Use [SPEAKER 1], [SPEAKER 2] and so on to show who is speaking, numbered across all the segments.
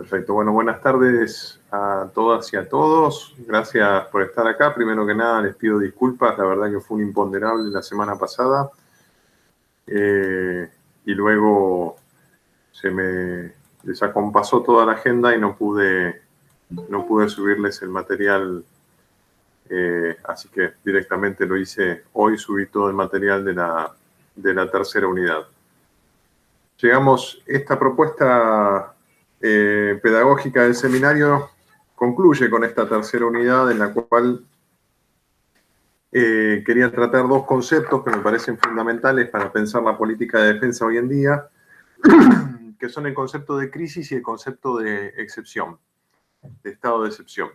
[SPEAKER 1] Perfecto. Bueno, buenas tardes a todas y a todos. Gracias por estar acá. Primero que nada, les pido disculpas. La verdad que fue un imponderable la semana pasada. Y luego se me desacompasó toda la agenda y no pude subirles el material. Así que directamente lo hice hoy, subí todo el material de la tercera unidad. Esta propuesta pedagógica del seminario concluye con esta tercera unidad en la cual quería tratar dos conceptos que me parecen fundamentales para pensar la política de defensa hoy en día, que son el concepto de crisis y el concepto de excepción, de estado de excepción.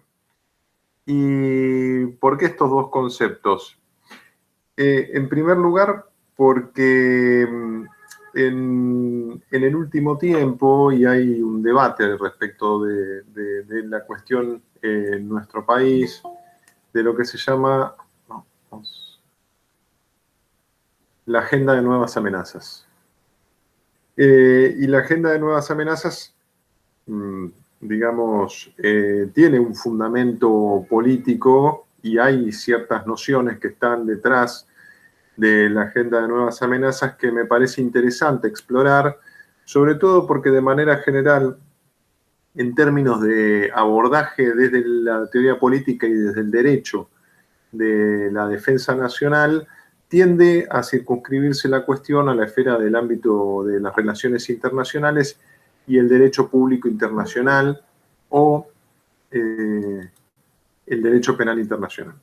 [SPEAKER 1] ¿Y por qué estos dos conceptos? En primer lugar, porque en el último tiempo, y hay un debate respecto de la cuestión en nuestro país, de lo que se llama la agenda de nuevas amenazas. Y la agenda de nuevas amenazas, digamos, tiene un fundamento político y hay ciertas nociones que están detrás de la agenda de nuevas amenazas que me parece interesante explorar, sobre todo porque de manera general, en términos de abordaje desde la teoría política y desde el derecho de la defensa nacional, tiende a circunscribirse la cuestión a la esfera del ámbito de las relaciones internacionales y el derecho público internacional o el derecho penal internacional,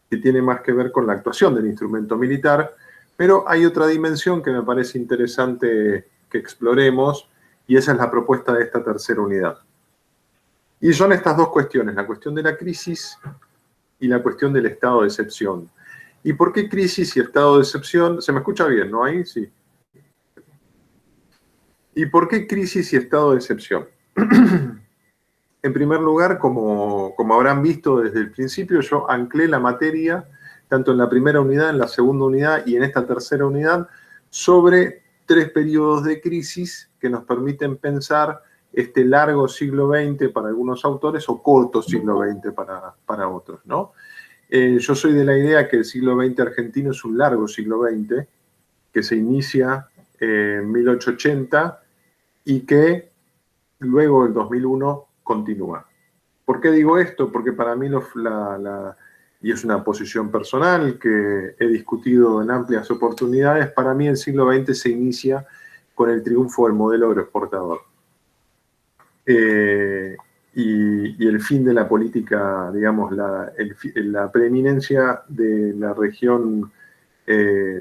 [SPEAKER 1] que tiene más que ver con la actuación del instrumento militar, pero hay otra dimensión que me parece interesante que exploremos, y esa es la propuesta de esta tercera unidad. Y son estas dos cuestiones, la cuestión de la crisis y la cuestión del estado de excepción. ¿Y por qué crisis y estado de excepción? ¿Se me escucha bien, no? Ahí sí. ¿Y por qué crisis y estado de excepción? En primer lugar, como habrán visto desde el principio, yo anclé la materia, tanto en la primera unidad, en la segunda unidad y en esta tercera unidad, sobre tres periodos de crisis que nos permiten pensar este largo siglo XX para algunos autores o corto siglo XX para otros, ¿no? Yo soy de la idea que el siglo XX argentino es un largo siglo XX, que se inicia en 1880 y que luego, el 2001, continúa. ¿Por qué digo esto? Porque para mí, y es una posición personal que he discutido en amplias oportunidades, para mí el siglo XX se inicia con el triunfo del modelo agroexportador. Y el fin de la política, digamos, la preeminencia de la región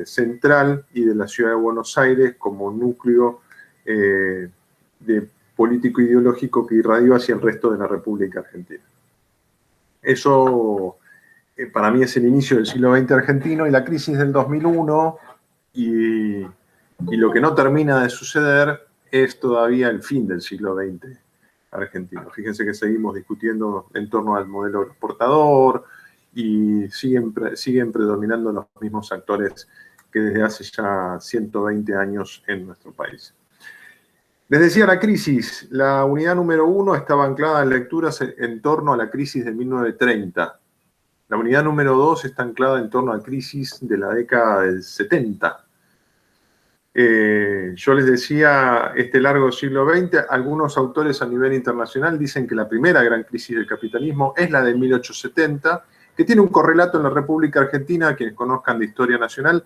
[SPEAKER 1] central y de la ciudad de Buenos Aires como núcleo de político ideológico que irradió hacia el resto de la República Argentina. Eso para mí es el inicio del siglo XX argentino, y la crisis del 2001 y lo que no termina de suceder es todavía el fin del siglo XX argentino. Fíjense que seguimos discutiendo en torno al modelo exportador y siguen predominando los mismos actores que desde hace ya 120 años en nuestro país. Les decía la crisis. La unidad número 1 estaba anclada en lecturas en torno a la crisis de 1930. La unidad número 2 está anclada en torno a la crisis de la década del 70. Yo les decía, este largo siglo XX, algunos autores a nivel internacional dicen que la primera gran crisis del capitalismo es la de 1870, que tiene un correlato en la República Argentina. Quienes conozcan de historia nacional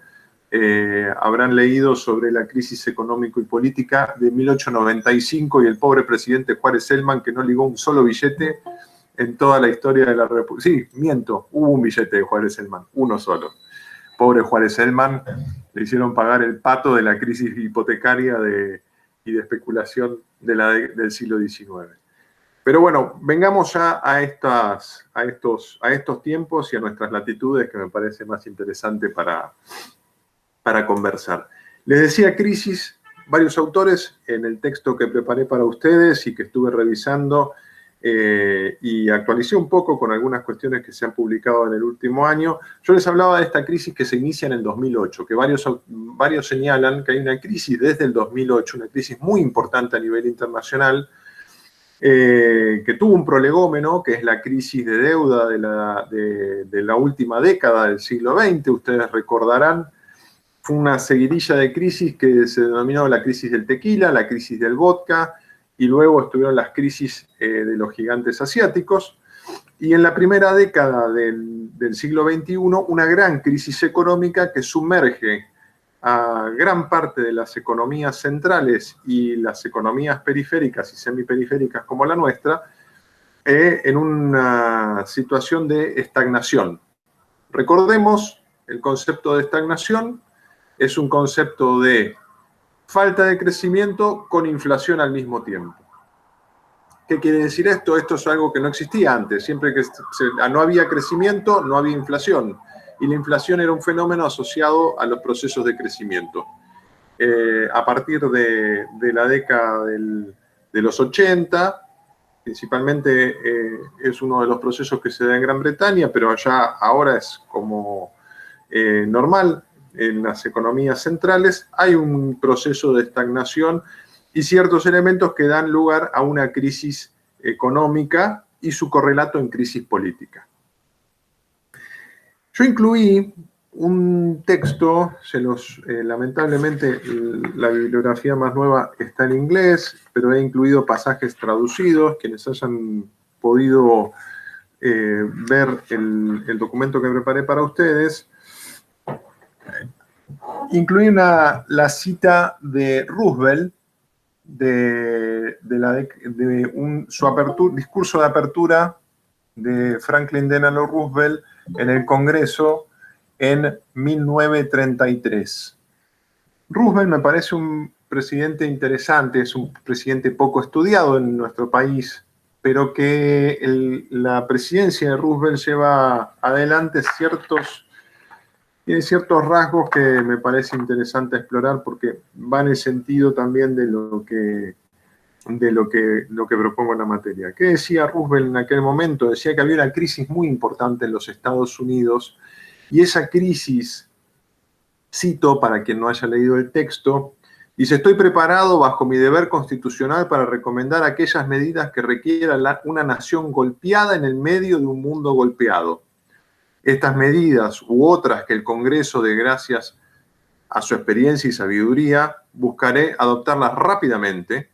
[SPEAKER 1] habrán leído sobre la crisis económico y política de 1895 y el pobre presidente Juárez Celman, que no ligó un solo billete en toda la historia de la República. Sí, miento, hubo un billete de Juárez Celman, uno solo. Pobre Juárez Celman, le hicieron pagar el pato de la crisis hipotecaria y de especulación del siglo XIX. Pero bueno, vengamos ya a estos tiempos y a nuestras latitudes, que me parece más interesante para conversar. Les decía crisis, varios autores en el texto que preparé para ustedes y que estuve revisando y actualicé un poco con algunas cuestiones que se han publicado en el último año. Yo les hablaba de esta crisis que se inicia en el 2008, que varios señalan que hay una crisis desde el 2008, una crisis muy importante a nivel internacional, que tuvo un prolegómeno, que es la crisis de deuda de la última década del siglo XX. Ustedes recordarán, fue una seguidilla de crisis que se denominó la crisis del tequila, la crisis del vodka, y luego estuvieron las crisis de los gigantes asiáticos. Y en la primera década del siglo XXI, una gran crisis económica que sumerge a gran parte de las economías centrales y las economías periféricas y semiperiféricas como la nuestra en una situación de estagnación. Recordemos, el concepto de estagnación es un concepto de falta de crecimiento con inflación al mismo tiempo. ¿Qué quiere decir esto? Esto es algo que no existía antes. Siempre que no había crecimiento, no había inflación. Y la inflación era un fenómeno asociado a los procesos de crecimiento. A partir de la década de los 80, principalmente es uno de los procesos que se da en Gran Bretaña, pero allá ahora es como normal en las economías centrales, hay un proceso de estagnación y ciertos elementos que dan lugar a una crisis económica y su correlato en crisis política. Yo incluí un texto, lamentablemente la bibliografía más nueva está en inglés, pero he incluido pasajes traducidos, quienes hayan podido ver el documento que preparé para ustedes. Incluí la cita de Roosevelt, su discurso de apertura de Franklin Delano Roosevelt en el Congreso en 1933. Roosevelt me parece un presidente interesante, es un presidente poco estudiado en nuestro país, pero que la presidencia de Roosevelt lleva adelante tiene ciertos rasgos que me parece interesante explorar porque va en el sentido también de lo que propongo en la materia. ¿Qué decía Roosevelt en aquel momento? Decía que había una crisis muy importante en los Estados Unidos y esa crisis, cito para quien no haya leído el texto, dice: estoy preparado bajo mi deber constitucional para recomendar aquellas medidas que requiera una nación golpeada en el medio de un mundo golpeado. Estas medidas u otras que el Congreso, de gracias a su experiencia y sabiduría, buscaré adoptarlas rápidamente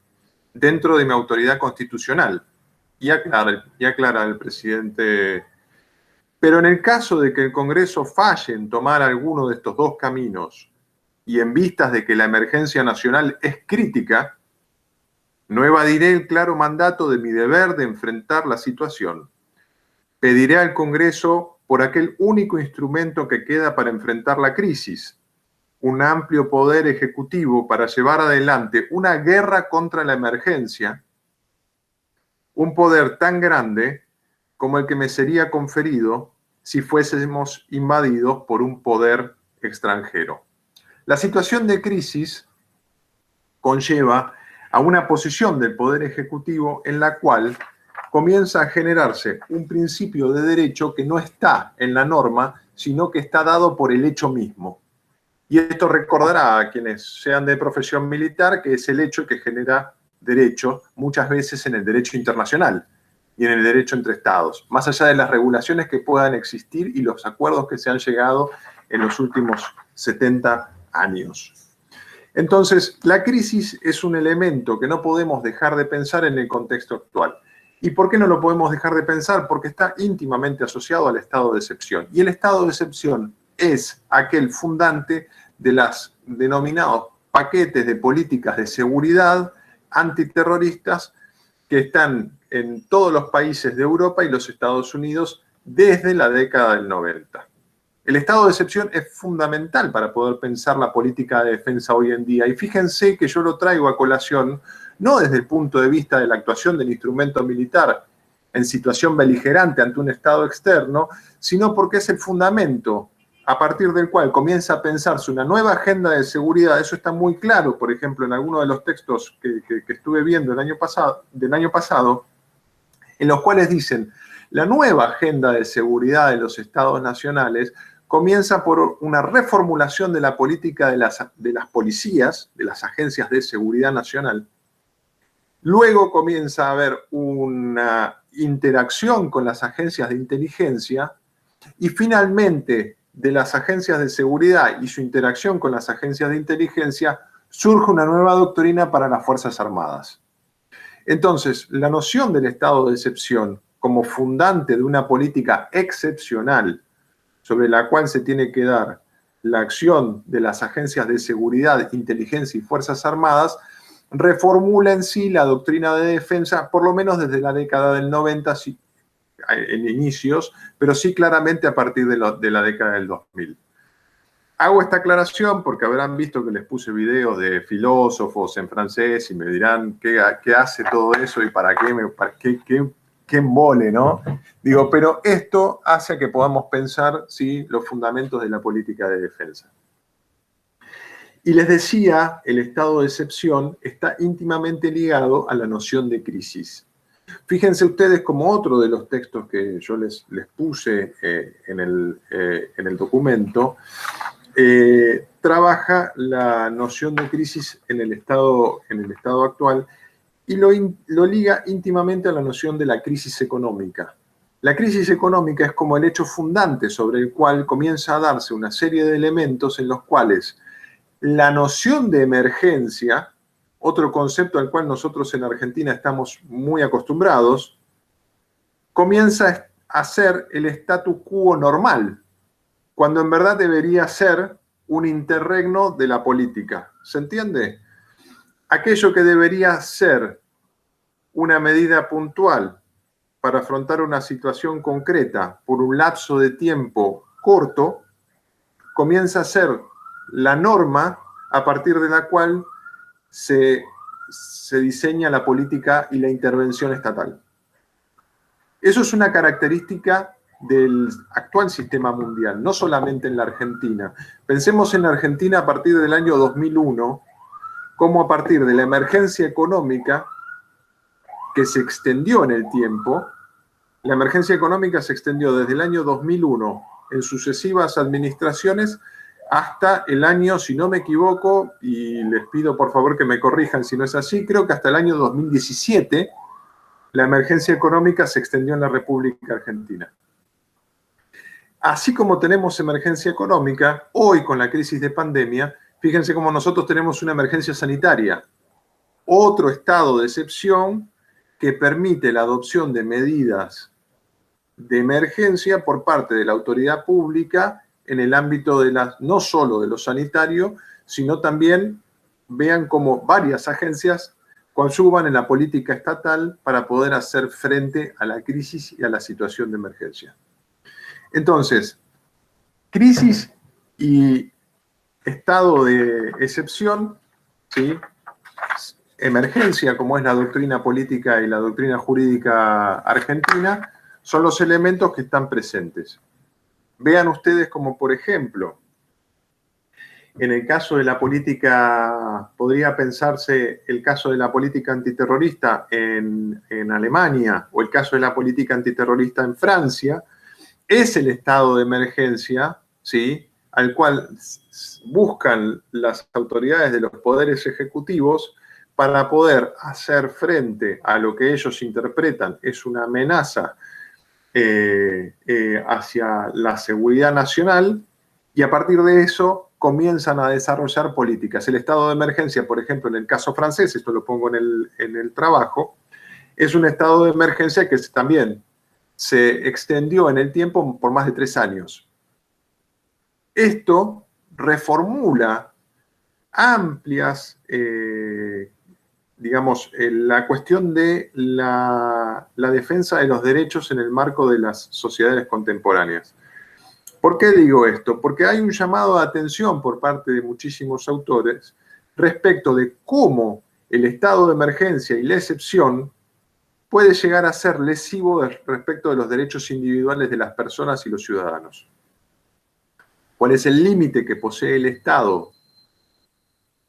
[SPEAKER 1] dentro de mi autoridad constitucional. Y aclara el presidente. Pero en el caso de que el Congreso falle en tomar alguno de estos dos caminos y en vistas de que la emergencia nacional es crítica, no evadiré el claro mandato de mi deber de enfrentar la situación. Pediré al Congreso por aquel único instrumento que queda para enfrentar la crisis, un amplio poder ejecutivo para llevar adelante una guerra contra la emergencia, un poder tan grande como el que me sería conferido si fuésemos invadidos por un poder extranjero. La situación de crisis conlleva a una posición del poder ejecutivo en la cual comienza a generarse un principio de derecho que no está en la norma, sino que está dado por el hecho mismo. Y esto recordará a quienes sean de profesión militar que es el hecho que genera derecho, muchas veces en el derecho internacional y en el derecho entre estados, más allá de las regulaciones que puedan existir y los acuerdos que se han llegado en los últimos 70 años. Entonces, la crisis es un elemento que no podemos dejar de pensar en el contexto actual. ¿Y por qué no lo podemos dejar de pensar? Porque está íntimamente asociado al estado de excepción. Y el estado de excepción es aquel fundante de los denominados paquetes de políticas de seguridad antiterroristas que están en todos los países de Europa y los Estados Unidos desde la década del 90. El estado de excepción es fundamental para poder pensar la política de defensa hoy en día. Y fíjense que yo lo traigo a colación no desde el punto de vista de la actuación del instrumento militar en situación beligerante ante un Estado externo, sino porque es el fundamento a partir del cual comienza a pensarse una nueva agenda de seguridad. Eso está muy claro, por ejemplo, en algunos de los textos que estuve viendo del año pasado, en los cuales dicen: la nueva agenda de seguridad de los Estados nacionales comienza por una reformulación de la política de las policías, de las agencias de seguridad nacional, Luego comienza a haber una interacción con las agencias de inteligencia y finalmente de las agencias de seguridad y su interacción con las agencias de inteligencia surge una nueva doctrina para las Fuerzas Armadas. Entonces, la noción del estado de excepción como fundante de una política excepcional sobre la cual se tiene que dar la acción de las agencias de seguridad, inteligencia y Fuerzas Armadas, reformula en sí la doctrina de defensa, por lo menos desde la década del 90, en inicios, pero sí claramente a partir de la década del 2000. Hago esta aclaración porque habrán visto que les puse videos de filósofos en francés y me dirán qué hace todo eso y para qué embole, ¿no? Digo, pero esto hace que podamos pensar, ¿sí?, los fundamentos de la política de defensa. Y les decía, el estado de excepción está íntimamente ligado a la noción de crisis. Fíjense ustedes como otro de los textos que yo les puse en el documento, trabaja la noción de crisis en el estado actual y lo liga íntimamente a la noción de la crisis económica. La crisis económica es como el hecho fundante sobre el cual comienza a darse una serie de elementos en los cuales la noción de emergencia, otro concepto al cual nosotros en Argentina estamos muy acostumbrados, comienza a ser el status quo normal, cuando en verdad debería ser un interregno de la política. ¿Se entiende? Aquello que debería ser una medida puntual para afrontar una situación concreta por un lapso de tiempo corto, comienza a ser la norma a partir de la cual se diseña la política y la intervención estatal. Eso es una característica del actual sistema mundial, no solamente en la Argentina. Pensemos en la Argentina a partir del año 2001, como a partir de la emergencia económica que se extendió en el tiempo, la emergencia económica se extendió desde el año 2001 en sucesivas administraciones hasta el año, si no me equivoco, y les pido por favor que me corrijan si no es así, creo que hasta el año 2017 la emergencia económica se extendió en la República Argentina. Así como tenemos emergencia económica, hoy con la crisis de pandemia, fíjense cómo nosotros tenemos una emergencia sanitaria, otro estado de excepción que permite la adopción de medidas de emergencia por parte de la autoridad pública en el ámbito de no solo de lo sanitario, sino también vean cómo varias agencias coadyuvan en la política estatal para poder hacer frente a la crisis y a la situación de emergencia. Entonces, crisis y estado de excepción, ¿sí?, emergencia, como es la doctrina política y la doctrina jurídica argentina, son los elementos que están presentes. Vean ustedes como, por ejemplo, en el caso de la política, podría pensarse el caso de la política antiterrorista en Alemania o el caso de la política antiterrorista en Francia, es el estado de emergencia, ¿sí?, al cual buscan las autoridades de los poderes ejecutivos para poder hacer frente a lo que ellos interpretan es una amenaza hacia la seguridad nacional, y a partir de eso comienzan a desarrollar políticas. El estado de emergencia, por ejemplo, en el caso francés, esto lo pongo en el trabajo, es un estado de emergencia que también se extendió en el tiempo por más de 3 años. Esto reformula amplias, digamos, la cuestión de la defensa de los derechos en el marco de las sociedades contemporáneas. ¿Por qué digo esto? Porque hay un llamado de atención por parte de muchísimos autores respecto de cómo el estado de emergencia y la excepción puede llegar a ser lesivo respecto de los derechos individuales de las personas y los ciudadanos. ¿Cuál es el límite que posee el Estado?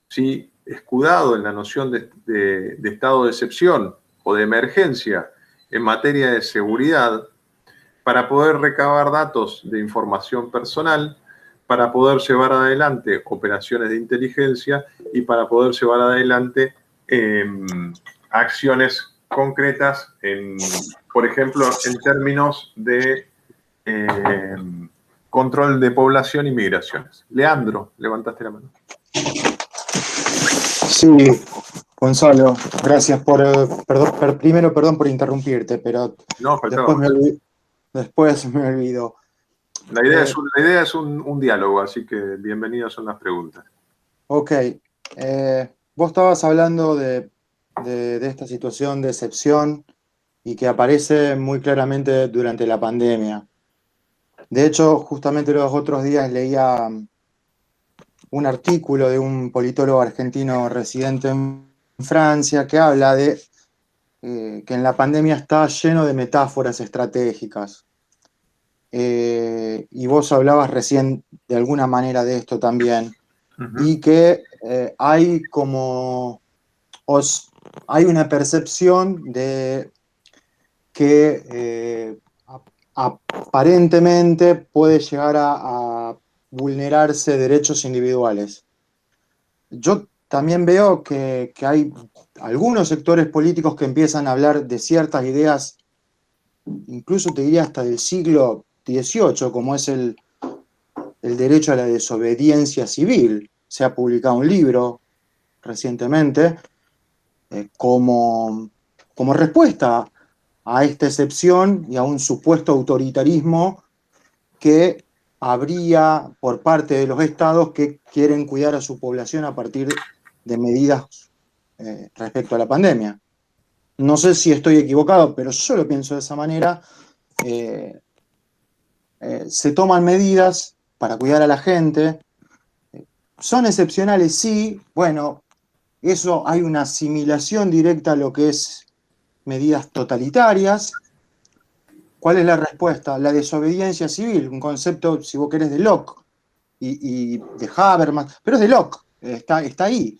[SPEAKER 1] ¿Sí?, escudado en la noción de estado de excepción o de emergencia en materia de seguridad, para poder recabar datos de información personal, para poder llevar adelante operaciones de inteligencia y para poder llevar adelante acciones concretas, por ejemplo, en términos de control de población y migraciones. Leandro, levantaste la mano.
[SPEAKER 2] Sí, Gonzalo, gracias por, primero perdón por interrumpirte, pero
[SPEAKER 1] No,
[SPEAKER 2] después me olvido.
[SPEAKER 1] La idea es un diálogo, así que bienvenidas son las preguntas.
[SPEAKER 2] Ok, vos estabas hablando de esta situación de excepción y que aparece muy claramente durante la pandemia. De hecho, justamente los otros días leía un artículo de un politólogo argentino residente en Francia que habla de que en la pandemia está lleno de metáforas estratégicas. Y vos hablabas recién de alguna manera de esto también. Y que hay como hay una percepción de que aparentemente puede llegar a vulnerarse derechos individuales. Yo también veo que hay algunos sectores políticos que empiezan a hablar de ciertas ideas, incluso te diría hasta del siglo XVIII, como es el derecho a la desobediencia civil. Se ha publicado un libro recientemente como respuesta a esta excepción y a un supuesto autoritarismo que habría por parte de los estados que quieren cuidar a su población a partir de medidas respecto a la pandemia. No sé si estoy equivocado, pero yo lo pienso de esa manera. Se toman medidas para cuidar a la gente. Son excepcionales, sí. Bueno, eso hay una asimilación directa a lo que es medidas totalitarias. ¿Cuál es la respuesta? La desobediencia civil, un concepto, si vos querés, de Locke y de Habermas, pero es de Locke, está ahí.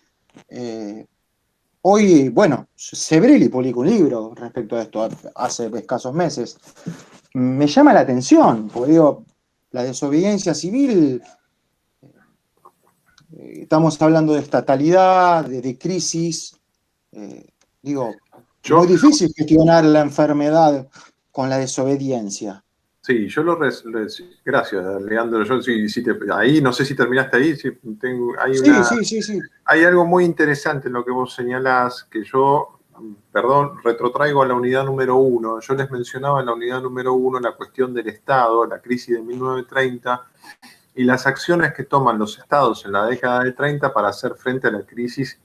[SPEAKER 2] Hoy, bueno, Sebrelli publicó un libro respecto a esto hace escasos meses. Me llama la atención, porque digo, la desobediencia civil, estamos hablando de estatalidad, de crisis, digo, muy difícil gestionar la enfermedad con la desobediencia.
[SPEAKER 1] Sí, yo gracias, Leandro. Yo ahí, no sé si terminaste ahí.
[SPEAKER 2] Sí.
[SPEAKER 1] Hay algo muy interesante en lo que vos señalás, que yo, retrotraigo a la unidad número 1. Yo les mencionaba en la unidad número 1 la cuestión del Estado, la crisis de 1930 y las acciones que toman los estados en la década del 30 para hacer frente a la crisis.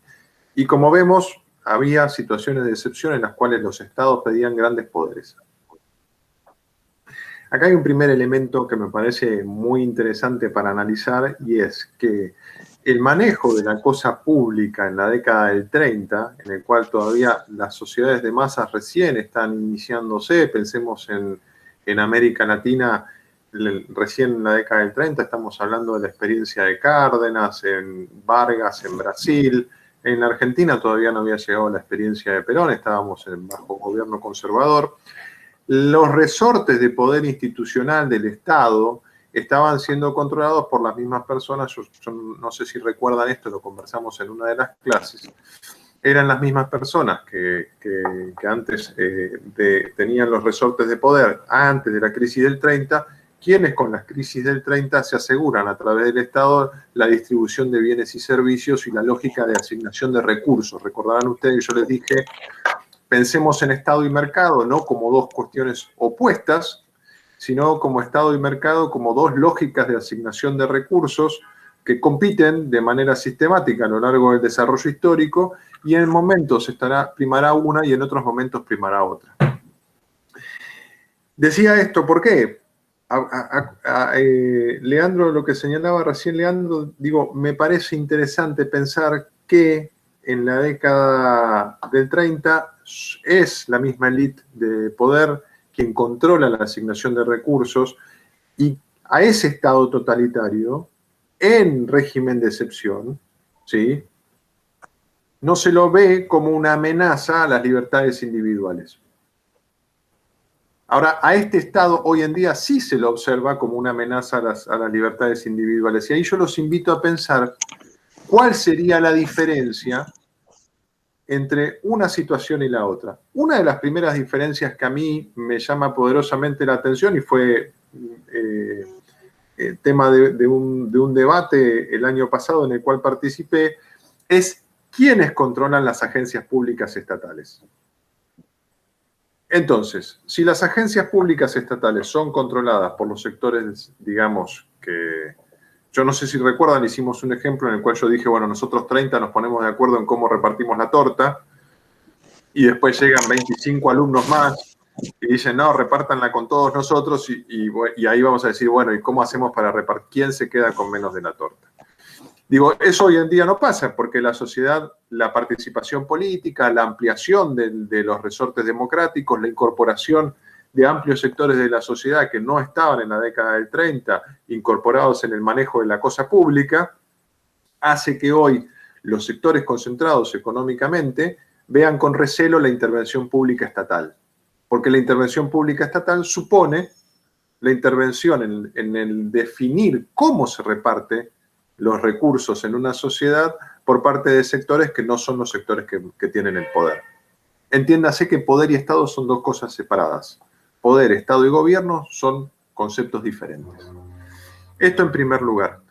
[SPEAKER 1] Y como vemos, había situaciones de excepción en las cuales los estados pedían grandes poderes. Acá hay un primer elemento que me parece muy interesante para analizar, y es que el manejo de la cosa pública en la década del 30, en el cual todavía las sociedades de masas recién están iniciándose, pensemos en América Latina, recién en la década del 30, estamos hablando de la experiencia de Cárdenas, en Vargas, en Brasil. En Argentina todavía no había llegado la experiencia de Perón, estábamos bajo gobierno conservador. Los resortes de poder institucional del Estado estaban siendo controlados por las mismas personas. Yo no sé si recuerdan esto, lo conversamos en una de las clases. Eran las mismas personas que antes tenían los resortes de poder antes de la crisis del 30, quienes con la crisis del 30 se aseguran a través del Estado la distribución de bienes y servicios y la lógica de asignación de recursos. Recordarán ustedes que yo les dije, pensemos en Estado y mercado no como dos cuestiones opuestas, sino como Estado y mercado como dos lógicas de asignación de recursos que compiten de manera sistemática a lo largo del desarrollo histórico, y en momentos primará una y en otros momentos primará otra. Decía esto, ¿por qué? Leandro, lo que señalaba recién Leandro, digo, me parece interesante pensar que en la década del 30 es la misma élite de poder quien controla la asignación de recursos, y a ese Estado totalitario, en régimen de excepción, ¿sí?, no se lo ve como una amenaza a las libertades individuales. Ahora, a este Estado hoy en día sí se lo observa como una amenaza a las libertades individuales. Y ahí yo los invito a pensar cuál sería la diferencia entre una situación y la otra. Una de las primeras diferencias que a mí me llama poderosamente la atención y fue tema de un debate el año pasado en el cual participé, es quiénes controlan las agencias públicas estatales. Entonces, si las agencias públicas estatales son controladas por los sectores, digamos, que yo no sé si recuerdan, hicimos un ejemplo en el cual yo dije, bueno, nosotros 30 nos ponemos de acuerdo en cómo repartimos la torta, y después llegan 25 alumnos más y dicen, no, repártanla con todos nosotros, y ahí vamos a decir, bueno, ¿y cómo hacemos para repartir? ¿Quién se queda con menos de la torta? Digo, eso hoy en día no pasa, porque la sociedad, la participación política, la ampliación de los resortes democráticos, la incorporación de amplios sectores de la sociedad que no estaban en la década del 30 incorporados en el manejo de la cosa pública, hace que hoy los sectores concentrados económicamente vean con recelo la intervención pública estatal. Porque la intervención pública estatal supone la intervención en el definir cómo se reparte los recursos en una sociedad por parte de sectores que no son los sectores que tienen el poder. Entiéndase que poder y Estado son dos cosas separadas. Poder, Estado y gobierno son conceptos diferentes. Esto en primer lugar.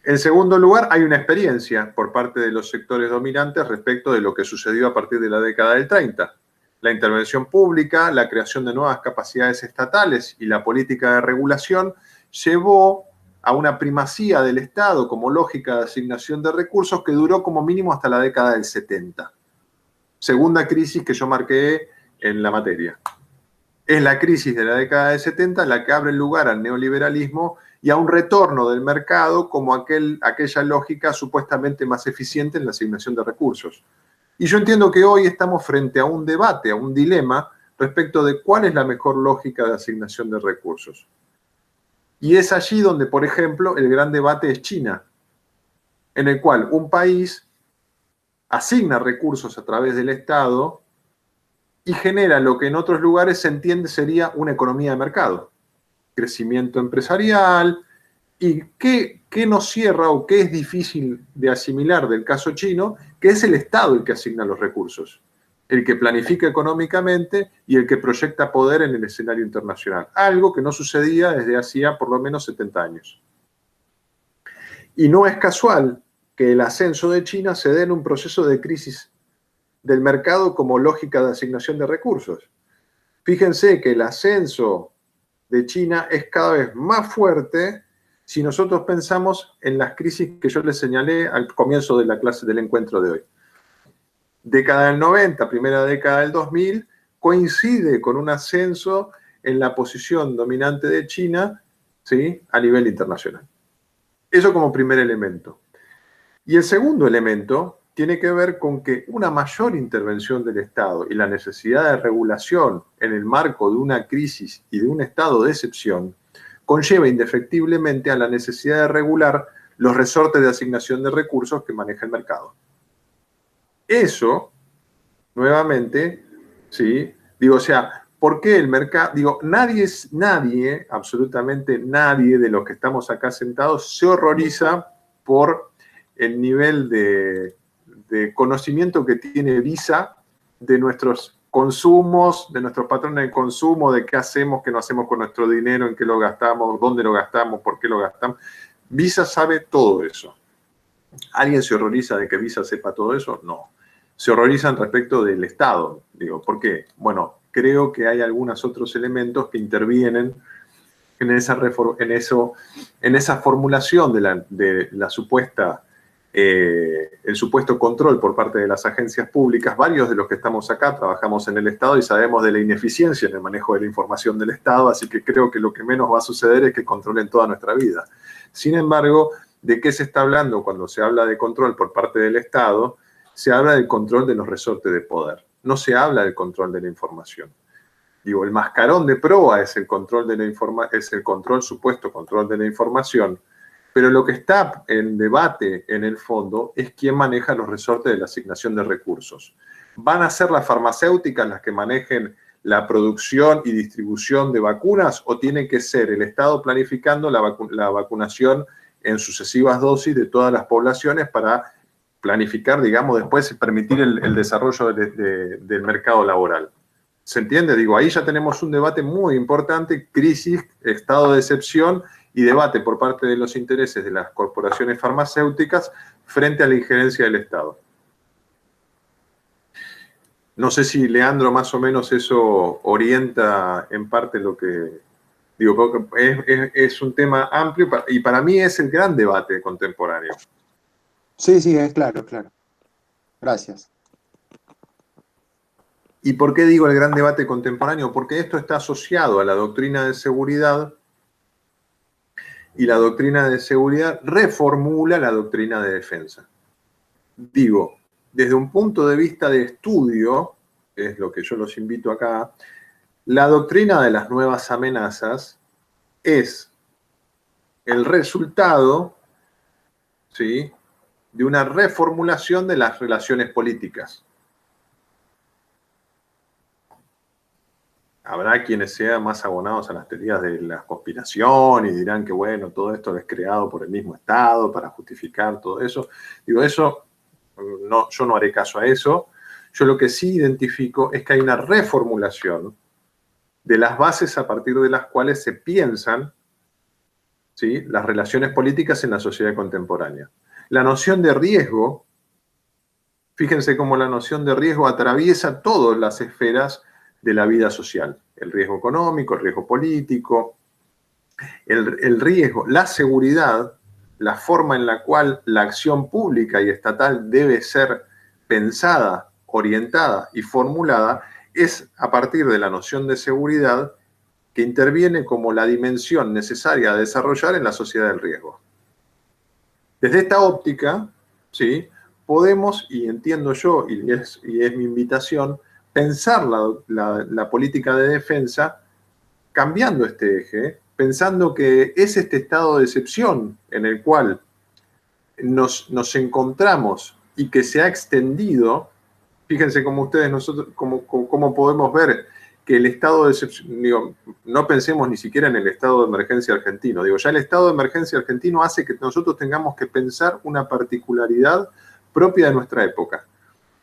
[SPEAKER 1] En segundo lugar, hay una experiencia por parte de los sectores dominantes respecto de lo que sucedió a partir de la década del 30. La intervención pública, la creación de nuevas capacidades estatales y la política de regulación llevó a una primacía del Estado como lógica de asignación de recursos que duró como mínimo hasta la década del 70. Segunda crisis que yo marqué en la materia. Es la crisis de la década del 70 la que abre el lugar al neoliberalismo y a un retorno del mercado como aquella lógica supuestamente más eficiente en la asignación de recursos. Y yo entiendo que hoy estamos frente a un debate, a un dilema respecto de cuál es la mejor lógica de asignación de recursos. Y es allí donde, por ejemplo, el gran debate es China, en el cual un país asigna recursos a través del Estado y genera lo que en otros lugares se entiende sería una economía de mercado. Crecimiento empresarial, y qué nos cierra o qué es difícil de asimilar del caso chino, que es el Estado el que asigna los recursos, el que planifica económicamente y el que proyecta poder en el escenario internacional. Algo que no sucedía desde hacía por lo menos 70 años. Y no es casual que el ascenso de China se dé en un proceso de crisis del mercado como lógica de asignación de recursos. Fíjense que el ascenso de China es cada vez más fuerte si nosotros pensamos en las crisis que yo les señalé al comienzo de la clase del encuentro de hoy. Década del 90, primera década del 2000, coincide con un ascenso en la posición dominante de China, ¿sí?, a nivel internacional. Eso como primer elemento. Y el segundo elemento tiene que ver con que una mayor intervención del Estado y la necesidad de regulación en el marco de una crisis y de un estado de excepción conlleva indefectiblemente a la necesidad de regular los resortes de asignación de recursos que maneja el mercado. Eso, nuevamente, ¿sí? Digo, o sea, ¿por qué el mercado? Digo, nadie, absolutamente nadie de los que estamos acá sentados se horroriza por el nivel de conocimiento que tiene Visa de nuestros consumos, de nuestros patrones de consumo, de qué hacemos, qué no hacemos con nuestro dinero, en qué lo gastamos, dónde lo gastamos, por qué lo gastamos. Visa sabe todo eso. ¿Alguien se horroriza de que Visa sepa todo eso? No. Se horrorizan respecto del Estado. Digo, ¿por qué? Bueno, creo que hay algunos otros elementos que intervienen en esa formulación de la supuesta el supuesto control por parte de las agencias públicas. Varios de los que estamos acá trabajamos en el Estado y sabemos de la ineficiencia en el manejo de la información del Estado, así que creo que lo que menos va a suceder es que controlen toda nuestra vida. Sin embargo, ¿de qué se está hablando cuando se habla de control por parte del Estado? Se habla del control de los resortes de poder. No se habla del control de la información. Digo, el mascarón de proa es el control de la supuesto control de la información. Pero lo que está en debate en el fondo es quién maneja los resortes de la asignación de recursos. ¿Van a ser las farmacéuticas las que manejen la producción y distribución de vacunas o tiene que ser el Estado planificando la vacunación en sucesivas dosis de todas las poblaciones para planificar, digamos, después permitir el desarrollo del mercado laboral. ¿Se entiende? Digo, ahí ya tenemos un debate muy importante, crisis, estado de excepción y debate por parte de los intereses de las corporaciones farmacéuticas frente a la injerencia del Estado. No sé si, Leandro, más o menos eso orienta en parte lo que digo, porque es un tema amplio y para mí es el gran debate contemporáneo.
[SPEAKER 2] Sí, sí, es claro, claro. Gracias.
[SPEAKER 1] ¿Y por qué digo el gran debate contemporáneo? Porque esto está asociado a la doctrina de seguridad y la doctrina de seguridad reformula la doctrina de defensa. Digo, desde un punto de vista de estudio, que es lo que yo los invito acá, la doctrina de las nuevas amenazas es el resultado, ¿sí?, de una reformulación de las relaciones políticas. Habrá quienes sean más abonados a las teorías de la conspiración y dirán que, bueno, todo esto es creado por el mismo Estado para justificar todo eso. Digo, eso, no, yo no haré caso a eso. Yo lo que sí identifico es que hay una reformulación de las bases a partir de las cuales se piensan, ¿sí?, las relaciones políticas en la sociedad contemporánea. La noción de riesgo, fíjense cómo la noción de riesgo atraviesa todas las esferas de la vida social. El riesgo económico, el riesgo político, el riesgo, la seguridad, la forma en la cual la acción pública y estatal debe ser pensada, orientada y formulada, es a partir de la noción de seguridad que interviene como la dimensión necesaria a desarrollar en la sociedad del riesgo. Desde esta óptica, ¿sí?, podemos, y entiendo yo, y es mi invitación, pensar la política de defensa cambiando este eje, pensando que es este estado de excepción en el cual nos encontramos y que se ha extendido. Fíjense cómo ustedes, nosotros, cómo podemos ver que el estado de excepción, digo, no pensemos ni siquiera en el estado de emergencia argentino, digo, ya el estado de emergencia argentino hace que nosotros tengamos que pensar una particularidad propia de nuestra época.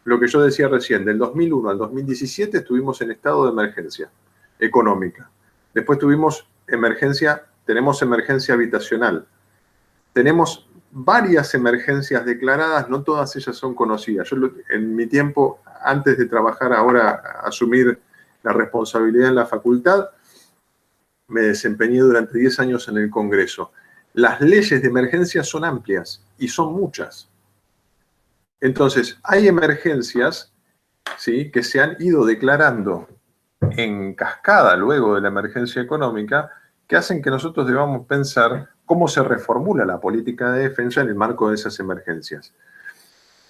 [SPEAKER 1] Lo que yo decía recién, del 2001 al 2017 estuvimos en estado de emergencia económica. Después tenemos emergencia habitacional. Tenemos varias emergencias declaradas, no todas ellas son conocidas. Yo en mi tiempo, antes de trabajar ahora, asumir la responsabilidad en la facultad, me desempeñé durante 10 años en el Congreso. Las leyes de emergencia son amplias y son muchas. Entonces, hay emergencias, ¿sí?, que se han ido declarando en cascada luego de la emergencia económica, que hacen que nosotros debamos pensar cómo se reformula la política de defensa en el marco de esas emergencias.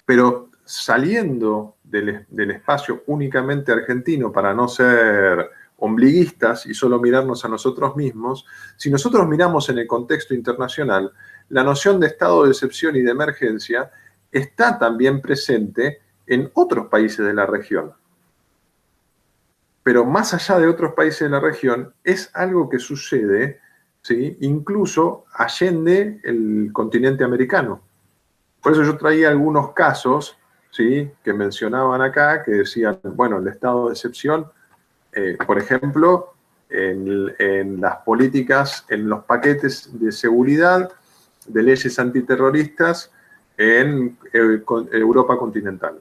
[SPEAKER 1] Pero saliendo del espacio únicamente argentino para no ser ombliguistas y solo mirarnos a nosotros mismos, si nosotros miramos en el contexto internacional, la noción de estado de excepción y de emergencia está también presente en otros países de la región. Pero más allá de otros países de la región, es algo que sucede, ¿sí?, incluso allende el continente americano. Por eso yo traía algunos casos, ¿sí?, que mencionaban acá, que decían, bueno, el estado de excepción, por ejemplo, en las políticas, en los paquetes de seguridad, de leyes antiterroristas en Europa continental.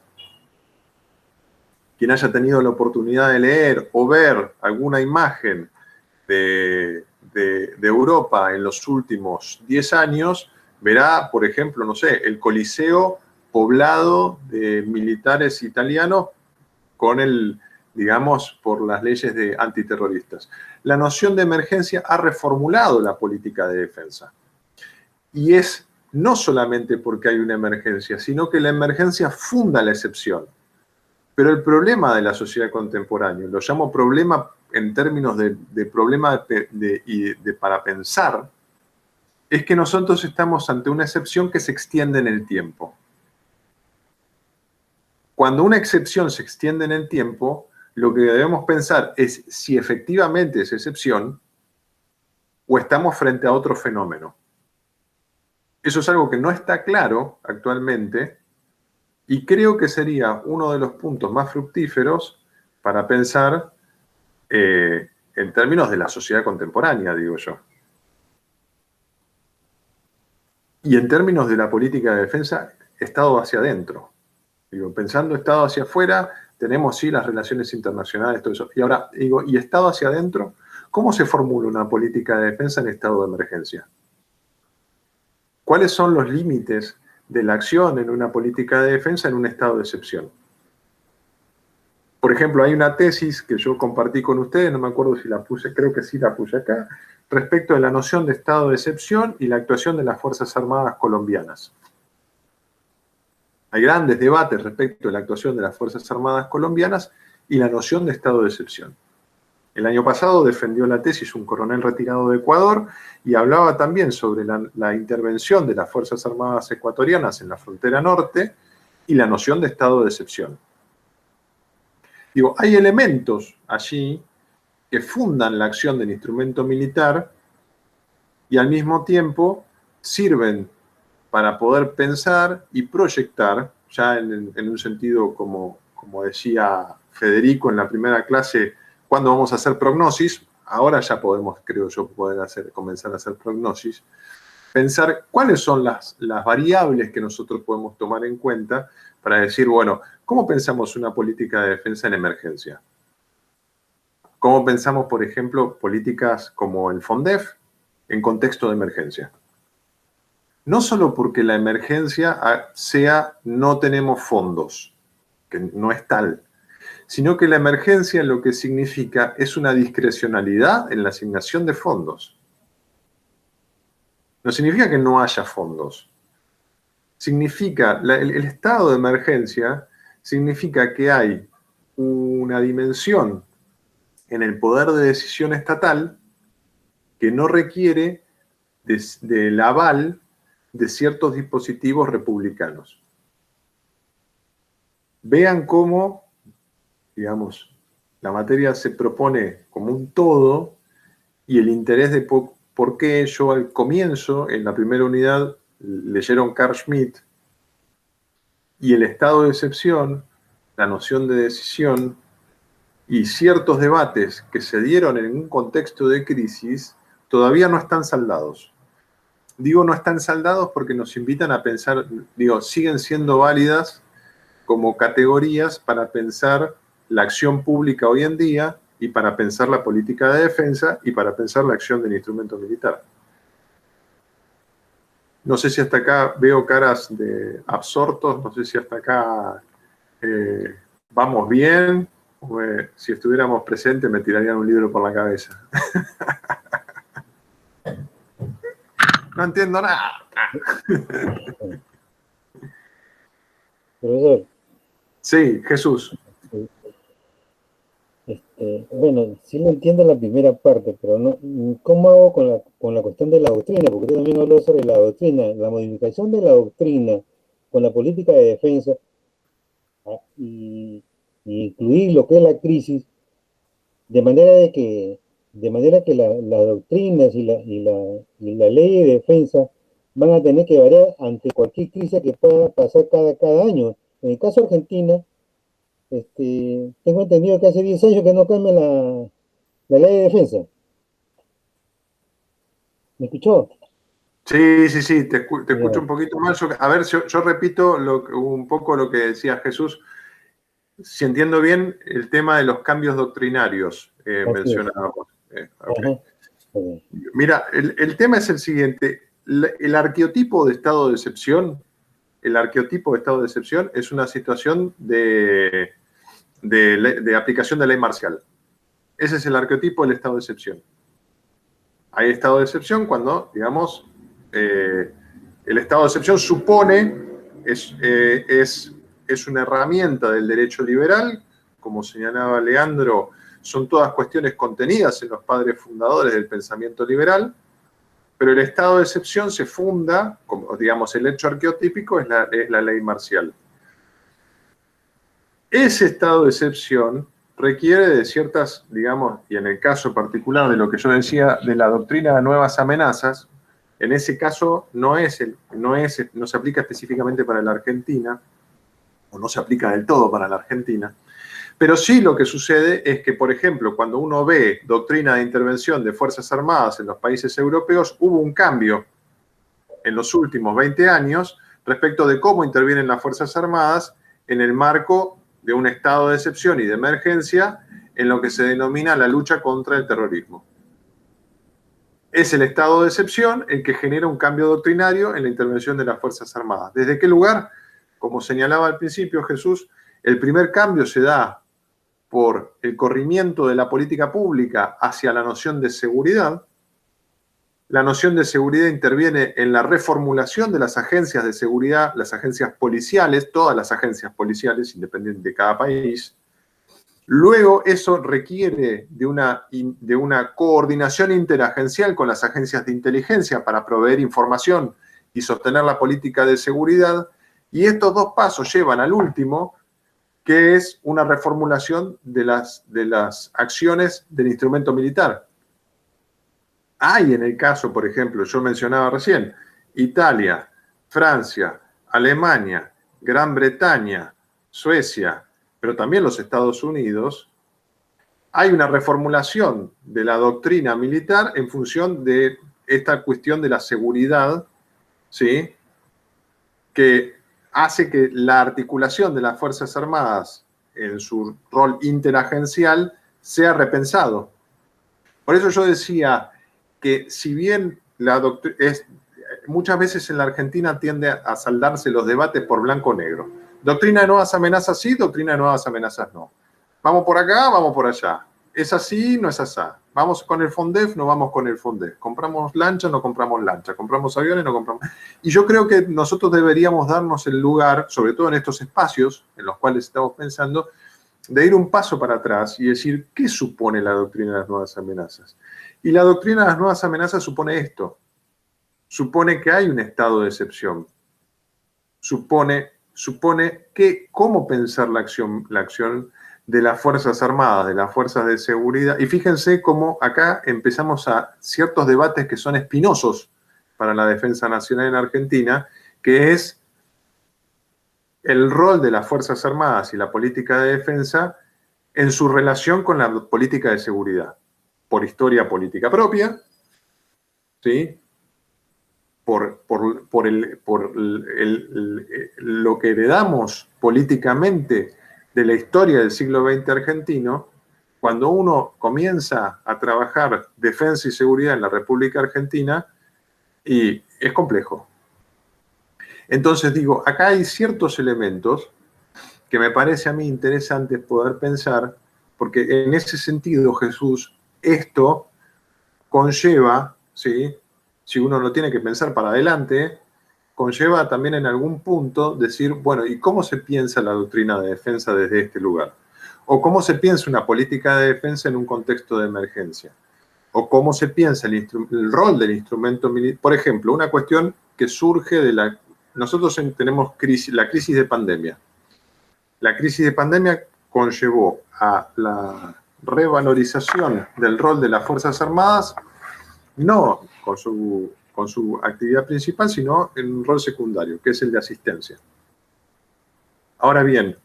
[SPEAKER 1] Quien haya tenido la oportunidad de leer o ver alguna imagen de Europa en los últimos 10 años, verá, por ejemplo, no sé, el Coliseo poblado de militares italianos con digamos, por las leyes antiterroristas. La noción de emergencia ha reformulado la política de defensa. Y es no solamente porque hay una emergencia, sino que la emergencia funda la excepción. Pero el problema de la sociedad contemporánea, lo llamo problema en términos de problema para pensar, es que nosotros estamos ante una excepción que se extiende en el tiempo. Cuando una excepción se extiende en el tiempo, lo que debemos pensar es si efectivamente es excepción o estamos frente a otro fenómeno. Eso es algo que no está claro actualmente, Y creo que sería uno de los puntos más fructíferos para pensar en términos de la sociedad contemporánea, digo yo. Y en términos de la política de defensa, Estado hacia adentro. Digo, pensando Estado hacia afuera, tenemos sí las relaciones internacionales, todo eso. Y ahora, digo, ¿y Estado hacia adentro? ¿Cómo se formula una política de defensa en estado de emergencia? ¿Cuáles son los límites de la acción en una política de defensa en un estado de excepción? Por ejemplo, hay una tesis que yo compartí con ustedes, no me acuerdo si la puse, creo que sí la puse acá, respecto de la noción de estado de excepción y la actuación de las Fuerzas Armadas colombianas. Hay grandes debates respecto de la actuación de las Fuerzas Armadas colombianas y la noción de estado de excepción. El año pasado defendió la tesis un coronel retirado de Ecuador y hablaba también sobre la intervención de las Fuerzas Armadas ecuatorianas en la frontera norte y la noción de estado de excepción. Digo, hay elementos allí que fundan la acción del instrumento militar y al mismo tiempo sirven para poder pensar y proyectar, ya en un sentido como decía Federico en la primera clase, cuando vamos a hacer prognosis, ahora ya podemos, creo yo, comenzar a hacer prognosis, pensar cuáles son las variables que nosotros podemos tomar en cuenta para decir, bueno, ¿cómo pensamos una política de defensa en emergencia? ¿Cómo pensamos, por ejemplo, políticas como el FONDEF en contexto de emergencia? No solo porque la emergencia sea no tenemos fondos, que no es tal, sino que la emergencia lo que significa es una discrecionalidad en la asignación de fondos. No significa que no haya fondos. Significa, el estado de emergencia significa que hay una dimensión en el poder de decisión estatal que no requiere del aval de ciertos dispositivos republicanos. Vean cómo, digamos, la materia se propone como un todo y el interés de por qué yo al comienzo, en la primera unidad, leyeron Carl Schmitt y el estado de excepción, la noción de decisión y ciertos debates que se dieron en un contexto de crisis todavía no están saldados. Digo no están saldados porque nos invitan a pensar, digo, siguen siendo válidas como categorías para pensar la acción pública hoy en día y para pensar la política de defensa y para pensar la acción del instrumento militar. No sé si hasta acá veo caras de absortos, no sé si hasta acá vamos bien, o, si estuviéramos presentes me tirarían un libro por la cabeza. No entiendo nada.
[SPEAKER 3] Profesor.
[SPEAKER 1] Sí, Jesús.
[SPEAKER 3] Bueno, sí lo entiendo la primera parte, pero no, ¿cómo hago con la cuestión de la doctrina? Porque usted también habló sobre la doctrina, la modificación de la doctrina con la política de defensa y incluir lo que es la crisis, de manera que las doctrinas y la ley de defensa van a tener que variar ante cualquier crisis que pueda pasar cada año. En el caso de Argentina, tengo entendido que hace 10 años que no cambia la ley de defensa. ¿Me escuchó?
[SPEAKER 1] Sí, te escucho un poquito mal. A ver, yo repito un poco lo que decía Jesús. Si entiendo bien, el tema de los cambios doctrinarios mencionábamos. Okay. Mira, el tema es el siguiente. El arqueotipo de estado de excepción, es una situación de aplicación de ley marcial. Ese es el arqueotipo del estado de excepción. Hay estado de excepción cuando, digamos, el estado de excepción supone, es una herramienta del derecho liberal, como señalaba Leandro, son todas cuestiones contenidas en los padres fundadores del pensamiento liberal, pero el estado de excepción se funda, como digamos, el hecho arqueotípico es la ley marcial. Ese estado de excepción requiere de ciertas, digamos, y en el caso particular de lo que yo decía de la doctrina de nuevas amenazas, en ese caso no se aplica específicamente para la Argentina, no se aplica del todo para la Argentina. Pero sí lo que sucede es que, por ejemplo, cuando uno ve doctrina de intervención de Fuerzas Armadas en los países europeos, hubo un cambio en los últimos 20 años respecto de cómo intervienen las Fuerzas Armadas en el marco de un estado de excepción y de emergencia en lo que se denomina la lucha contra el terrorismo. Es el estado de excepción el que genera un cambio doctrinario en la intervención de las Fuerzas Armadas. ¿Desde qué lugar? Como señalaba al principio Jesús, el primer cambio se da por el corrimiento de la política pública hacia la noción de seguridad. La noción de seguridad interviene en la reformulación de las agencias de seguridad, las agencias policiales, todas las agencias policiales, independientes de cada país. Luego eso requiere de una coordinación interagencial con las agencias de inteligencia para proveer información y sostener la política de seguridad. Y estos dos pasos llevan al último, que es una reformulación de las acciones del instrumento militar. Hay en el caso, por ejemplo, yo mencionaba recién, Italia, Francia, Alemania, Gran Bretaña, Suecia, pero también los Estados Unidos, hay una reformulación de la doctrina militar en función de esta cuestión de la seguridad, ¿sí?, que hace que la articulación de las Fuerzas Armadas en su rol interagencial sea repensado. Por eso yo decía que si bien muchas veces en la Argentina tiende a saldarse los debates por blanco o negro. Doctrina de nuevas amenazas sí, doctrina de nuevas amenazas no. Vamos por acá, vamos por allá. Es así, no es asá. Vamos con el FONDEF, no vamos con el FONDEF. Compramos lancha, no compramos lancha. Compramos aviones, no compramos. Y yo creo que nosotros deberíamos darnos el lugar, sobre todo en estos espacios en los cuales estamos pensando, de ir un paso para atrás y decir, ¿qué supone la doctrina de las nuevas amenazas? Y la doctrina de las nuevas amenazas supone esto. Supone que hay un estado de excepción. Supone que cómo pensar la acción de las Fuerzas Armadas, de las Fuerzas de Seguridad. Y fíjense cómo acá empezamos a ciertos debates que son espinosos para la defensa nacional en Argentina, que es el rol de las Fuerzas Armadas y la política de defensa en su relación con la política de seguridad, por historia política propia, ¿sí?, por lo que heredamos políticamente de la historia del siglo XX argentino. Cuando uno comienza a trabajar defensa y seguridad en la República Argentina, y es complejo. Entonces digo, acá hay ciertos elementos que me parece a mí interesantes poder pensar, porque en ese sentido, Jesús, esto conlleva, ¿sí?, si uno lo tiene que pensar para adelante, conlleva también en algún punto decir, bueno, ¿y cómo se piensa la doctrina de defensa desde este lugar? ¿O cómo se piensa una política de defensa en un contexto de emergencia? ¿O cómo se piensa el rol del instrumento militar? Por ejemplo, una cuestión que surge de nosotros tenemos la crisis de pandemia. La crisis de pandemia conllevó a la revalorización del rol de las Fuerzas Armadas, no con su actividad principal, sino en un rol secundario, que es el de asistencia. Ahora bien,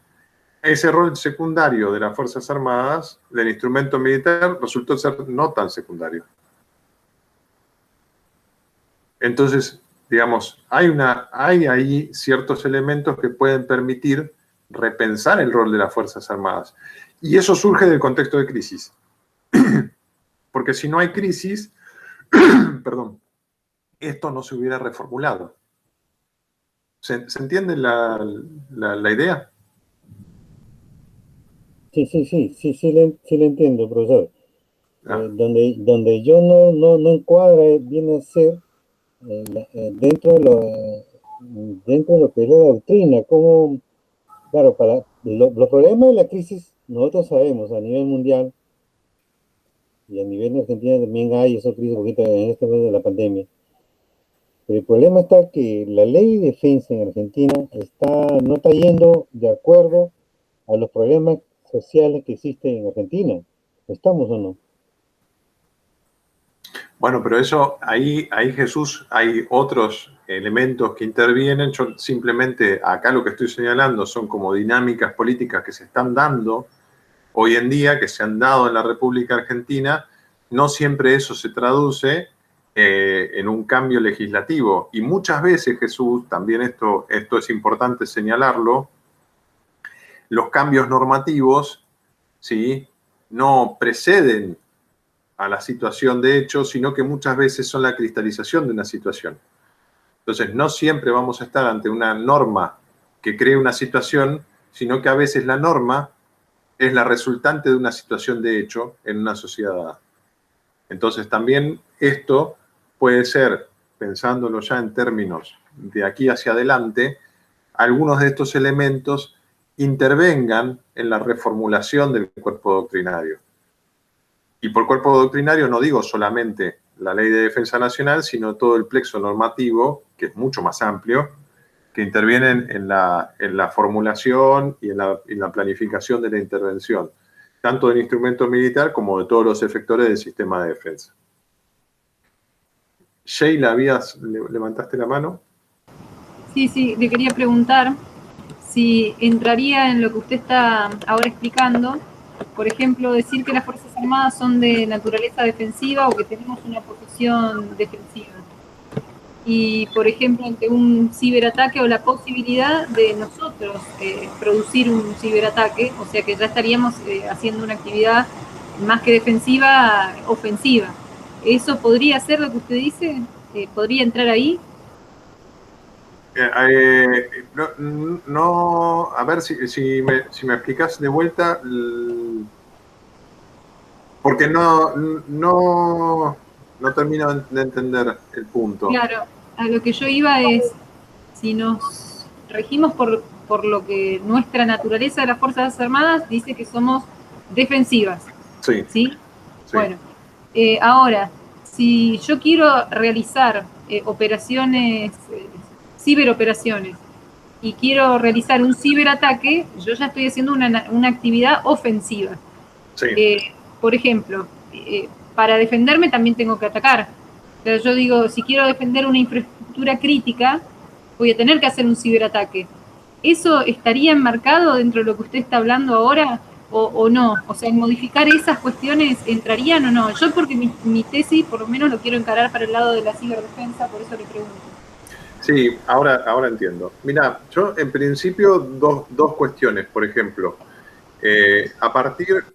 [SPEAKER 1] ese rol secundario de las Fuerzas Armadas, del instrumento militar, resultó ser no tan secundario. Entonces, digamos, hay ahí ciertos elementos que pueden permitir repensar el rol de las Fuerzas Armadas. Y eso surge del contexto de crisis. Porque si no hay crisis, perdón, esto no se hubiera reformulado. ¿Se entiende la idea?
[SPEAKER 3] Sí, le entiendo, profesor. Donde yo no encuadra viene a ser dentro de lo que es la doctrina, como, claro, para los problemas de la crisis, nosotros sabemos a nivel mundial, y a nivel de Argentina también hay esa crisis poquito en este mes de la pandemia. Pero el problema está que la ley de defensa en Argentina no está yendo de acuerdo a los problemas sociales que existen en Argentina. ¿Estamos o no?
[SPEAKER 1] Bueno, pero eso, ahí Jesús, hay otros elementos que intervienen. Yo simplemente acá lo que estoy señalando son como dinámicas políticas que se están dando hoy en día, que se han dado en la República Argentina. No siempre eso se traduce en un cambio legislativo. Y muchas veces, Jesús, también esto es importante señalarlo, los cambios normativos, ¿sí?, no preceden a la situación de hecho, sino que muchas veces son la cristalización de una situación. Entonces, no siempre vamos a estar ante una norma que cree una situación, sino que a veces la norma es la resultante de una situación de hecho en una sociedad dada. Entonces, también esto puede ser, pensándolo ya en términos de aquí hacia adelante, algunos de estos elementos intervengan en la reformulación del cuerpo doctrinario. Y por cuerpo doctrinario no digo solamente la Ley de Defensa Nacional, sino todo el plexo normativo, que es mucho más amplio, que intervienen en la formulación y en la planificación de la intervención, tanto del instrumento militar como de todos los efectores del sistema de defensa. Sheila, ¿levantaste la mano?
[SPEAKER 4] Sí, le quería preguntar si entraría en lo que usted está ahora explicando, por ejemplo, decir que las Fuerzas Armadas son de naturaleza defensiva o que tenemos una posición defensiva. Y, por ejemplo, ante un ciberataque o la posibilidad de nosotros producir un ciberataque, o sea que ya estaríamos haciendo una actividad más que defensiva, ofensiva. ¿Eso podría ser lo que usted dice? ¿Podría entrar ahí?
[SPEAKER 1] No, a ver si me explicas de vuelta, porque no termino de entender el punto.
[SPEAKER 4] Claro, a lo que yo iba es, si nos regimos por lo que nuestra naturaleza de las Fuerzas Armadas dice que somos defensivas.
[SPEAKER 1] Sí.
[SPEAKER 4] ¿Sí? Bueno, ahora, si yo quiero realizar operaciones, ciberoperaciones, y quiero realizar un ciberataque, yo ya estoy haciendo una actividad ofensiva.
[SPEAKER 1] Sí.
[SPEAKER 4] Por ejemplo, para defenderme también tengo que atacar. Pero yo digo, si quiero defender una infraestructura crítica, voy a tener que hacer un ciberataque. ¿Eso estaría enmarcado dentro de lo que usted está hablando ahora o no? O sea, ¿en modificar esas cuestiones entrarían o no? Yo porque mi tesis por lo menos lo quiero encarar para el lado de la ciberdefensa, por eso le pregunto.
[SPEAKER 1] Sí, ahora entiendo. Mira, yo en principio dos cuestiones, por ejemplo.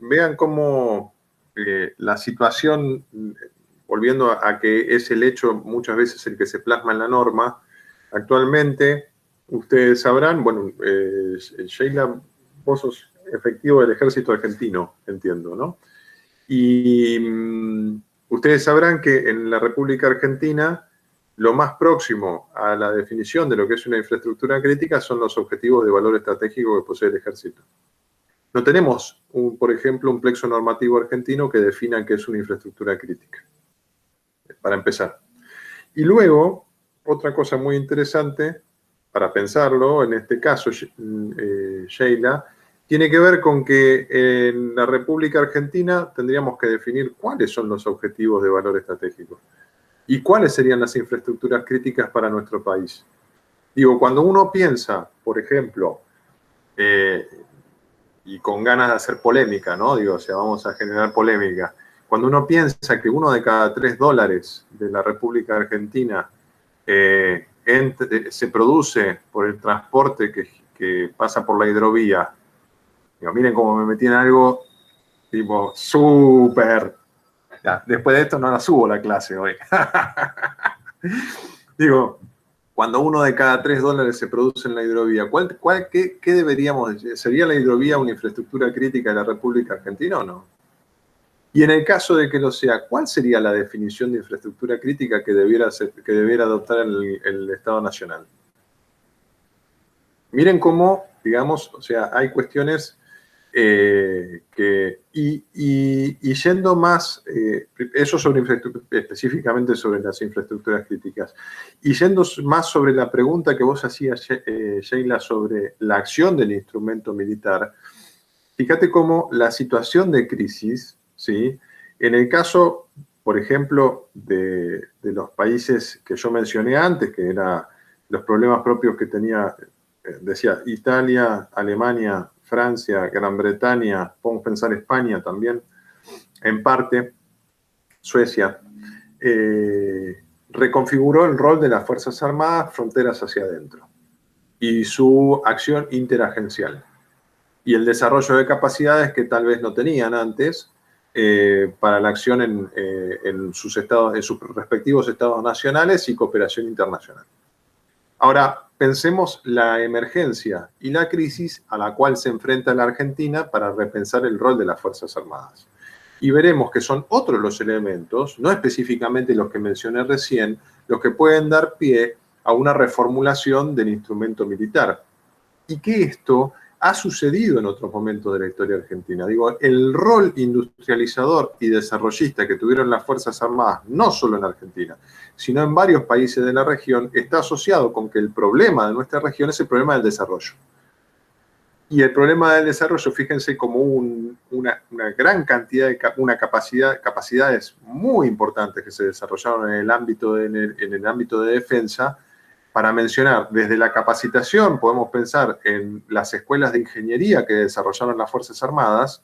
[SPEAKER 1] Vean cómo la situación, volviendo a que es el hecho muchas veces el que se plasma en la norma, actualmente ustedes sabrán, bueno, Sheila, vos sos efectivo del Ejército Argentino, entiendo, ¿no? Y ustedes sabrán que en la República Argentina lo más próximo a la definición de lo que es una infraestructura crítica son los objetivos de valor estratégico que posee el Ejército. No tenemos, por ejemplo, un plexo normativo argentino que defina qué es una infraestructura crítica, para empezar. Y luego, otra cosa muy interesante, para pensarlo, en este caso, Sheila, tiene que ver con que en la República Argentina tendríamos que definir cuáles son los objetivos de valor estratégico y cuáles serían las infraestructuras críticas para nuestro país. Digo, cuando uno piensa, por ejemplo, y con ganas de hacer polémica, ¿no? Digo, o sea, vamos a generar polémica. Cuando uno piensa que uno de cada $3 de la República Argentina se produce por el transporte que pasa por la hidrovía, digo, miren cómo me metí en algo tipo súper. Después de esto no la subo la clase hoy. Digo, cuando uno de cada $3 se produce en la hidrovía, ¿qué deberíamos decir? ¿Sería la hidrovía una infraestructura crítica de la República Argentina o no? Y en el caso de que lo sea, ¿cuál sería la definición de infraestructura crítica que debiera adoptar el Estado Nacional? Miren cómo, digamos, o sea, hay cuestiones y yendo más, eso sobre específicamente sobre las infraestructuras críticas, y yendo más sobre la pregunta que vos hacías, Sheila, sobre la acción del instrumento militar, fíjate cómo la situación de crisis, ¿sí? En el caso por ejemplo, de los países que yo mencioné antes, que eran los problemas propios que tenía, decía, Italia, Alemania, Francia, Gran Bretaña, podemos pensar España también, en parte, Suecia, reconfiguró el rol de las Fuerzas Armadas fronteras hacia adentro y su acción interagencial y el desarrollo de capacidades que tal vez no tenían antes para la acción en sus respectivos estados nacionales y cooperación internacional. Ahora, pensemos la emergencia y la crisis a la cual se enfrenta la Argentina para repensar el rol de las Fuerzas Armadas. Y veremos que son otros los elementos, no específicamente los que mencioné recién, los que pueden dar pie a una reformulación del instrumento militar. Y que esto ha sucedido en otros momentos de la historia argentina. Digo, el rol industrializador y desarrollista que tuvieron las Fuerzas Armadas, no solo en Argentina, sino en varios países de la región, está asociado con que el problema de nuestra región es el problema del desarrollo. Y el problema del desarrollo, fíjense, como una gran cantidad de capacidades muy importantes que se desarrollaron en el ámbito de defensa. Para mencionar, desde la capacitación, podemos pensar en las escuelas de ingeniería que desarrollaron las Fuerzas Armadas,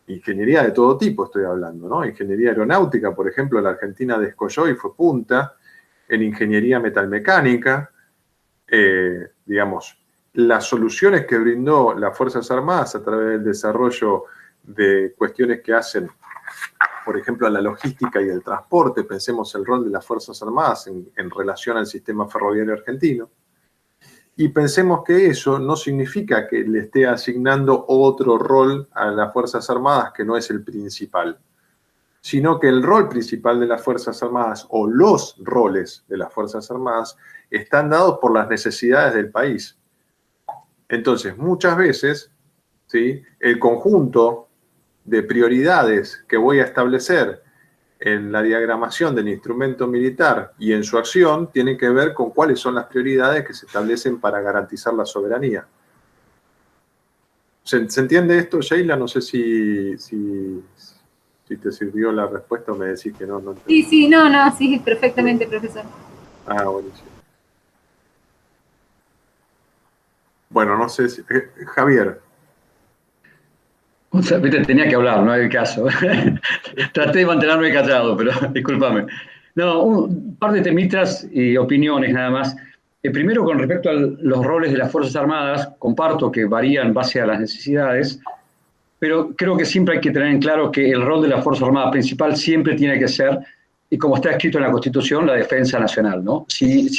[SPEAKER 1] ingeniería de todo tipo estoy hablando, ¿no? Ingeniería aeronáutica, por ejemplo, la Argentina descolló y fue punta, en ingeniería metalmecánica, digamos, las soluciones que brindó las Fuerzas Armadas a través del desarrollo de cuestiones que hacen, por ejemplo, a la logística y el transporte, pensemos el rol de las Fuerzas Armadas en relación al sistema ferroviario argentino, y pensemos que eso no significa que le esté asignando otro rol a las Fuerzas Armadas que no es el principal, sino que el rol principal de las Fuerzas Armadas, o los roles de las Fuerzas Armadas, están dados por las necesidades del país. Entonces, muchas veces, ¿sí?, el conjunto de prioridades que voy a establecer en la diagramación del instrumento militar y en su acción tienen que ver con cuáles son las prioridades que se establecen para garantizar la soberanía. ¿Se entiende esto, Sheila? No sé si te sirvió la respuesta o me decís que no.
[SPEAKER 4] Sí, sí, perfectamente, profesor.
[SPEAKER 1] Ah, buenísimo. Bueno, no sé si... Javier.
[SPEAKER 5] O sea, tenía que hablar, no hay caso. Traté de mantenerme callado, pero discúlpame. No, un par de temitas y opiniones nada más. Primero, con respecto a los roles de las Fuerzas Armadas, comparto que varían en base a las necesidades, pero creo que siempre hay que tener en claro que el rol de la Fuerza Armada principal siempre tiene que ser, y como está escrito en la Constitución, la defensa nacional, ¿no? Y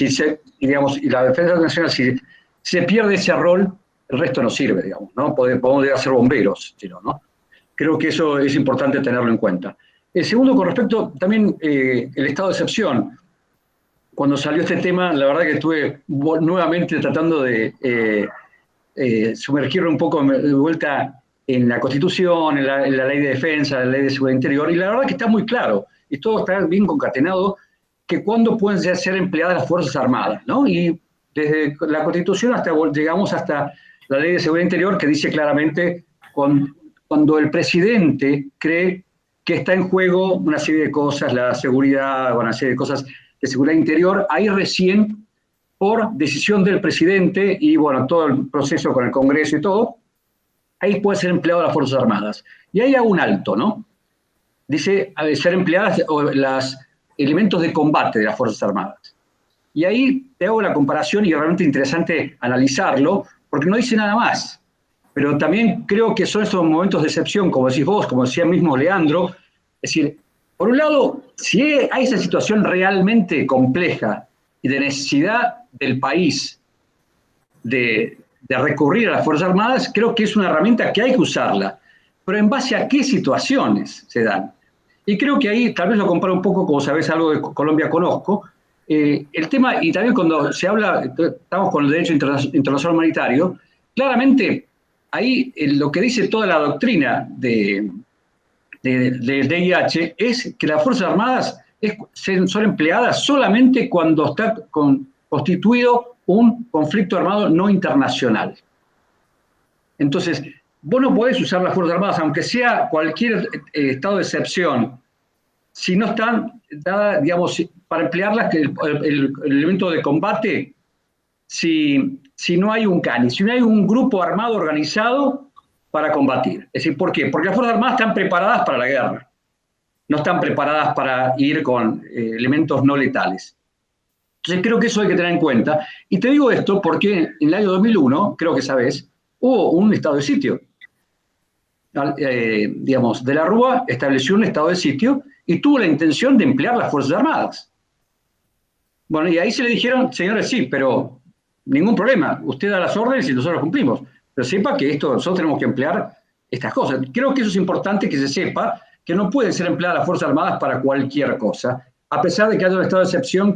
[SPEAKER 5] la defensa nacional, si se pierde ese rol, el resto no sirve, digamos, ¿no? Podemos llegar a ser bomberos, sino, ¿no? Creo que eso es importante tenerlo en cuenta. El segundo, con respecto también el estado de excepción. Cuando salió este tema, la verdad que estuve nuevamente tratando de sumergirme un poco de vuelta en la Constitución, en la Ley de Defensa, en la Ley de Seguridad Interior, y la verdad que está muy claro, y todo está bien concatenado, que cuando pueden ser empleadas las Fuerzas Armadas, ¿no? Y desde la Constitución llegamos hasta la Ley de Seguridad Interior, que dice claramente cuando el presidente cree que está en juego una serie de cosas, la seguridad, una serie de cosas de seguridad interior, ahí recién, por decisión del presidente y bueno, todo el proceso con el Congreso y todo, ahí puede ser empleado las Fuerzas Armadas. Y ahí hago un alto, ¿no? Dice ser empleadas los elementos de combate de las Fuerzas Armadas. Y ahí te hago la comparación y es realmente interesante analizarlo, porque no dice nada más. Pero también creo que son estos momentos de excepción, como decís vos, como decía mismo Leandro. Es decir, por un lado, si hay esa situación realmente compleja y de necesidad del país de recurrir a las Fuerzas Armadas, creo que es una herramienta que hay que usarla. Pero ¿en base a qué situaciones se dan? Y creo que ahí, tal vez lo comparo un poco, como sabés, algo de Colombia conozco, el tema, y también cuando se habla, estamos con el derecho internacional humanitario, claramente ahí lo que dice toda la doctrina del DIH es que las Fuerzas Armadas son empleadas solamente cuando está constituido un conflicto armado no internacional. Entonces, vos no podés usar las Fuerzas Armadas, aunque sea cualquier estado de excepción, si no están dadas, digamos, para emplearlas, que el elemento de combate, si no hay un CANI, si no hay un grupo armado organizado para combatir. Es decir, ¿por qué? Porque las Fuerzas Armadas están preparadas para la guerra, no están preparadas para ir con elementos no letales. Entonces creo que eso hay que tener en cuenta. Y te digo esto porque en el año 2001, creo que sabes, hubo un estado de sitio. Digamos, de la Rúa estableció un estado de sitio y tuvo la intención de emplear las Fuerzas Armadas. Bueno, y ahí se le dijeron, señores, sí, pero ningún problema, usted da las órdenes y nosotros cumplimos. Pero sepa que nosotros tenemos que emplear estas cosas. Creo que eso es importante que se sepa, que no pueden ser empleadas las Fuerzas Armadas para cualquier cosa. A pesar de que haya un estado de excepción,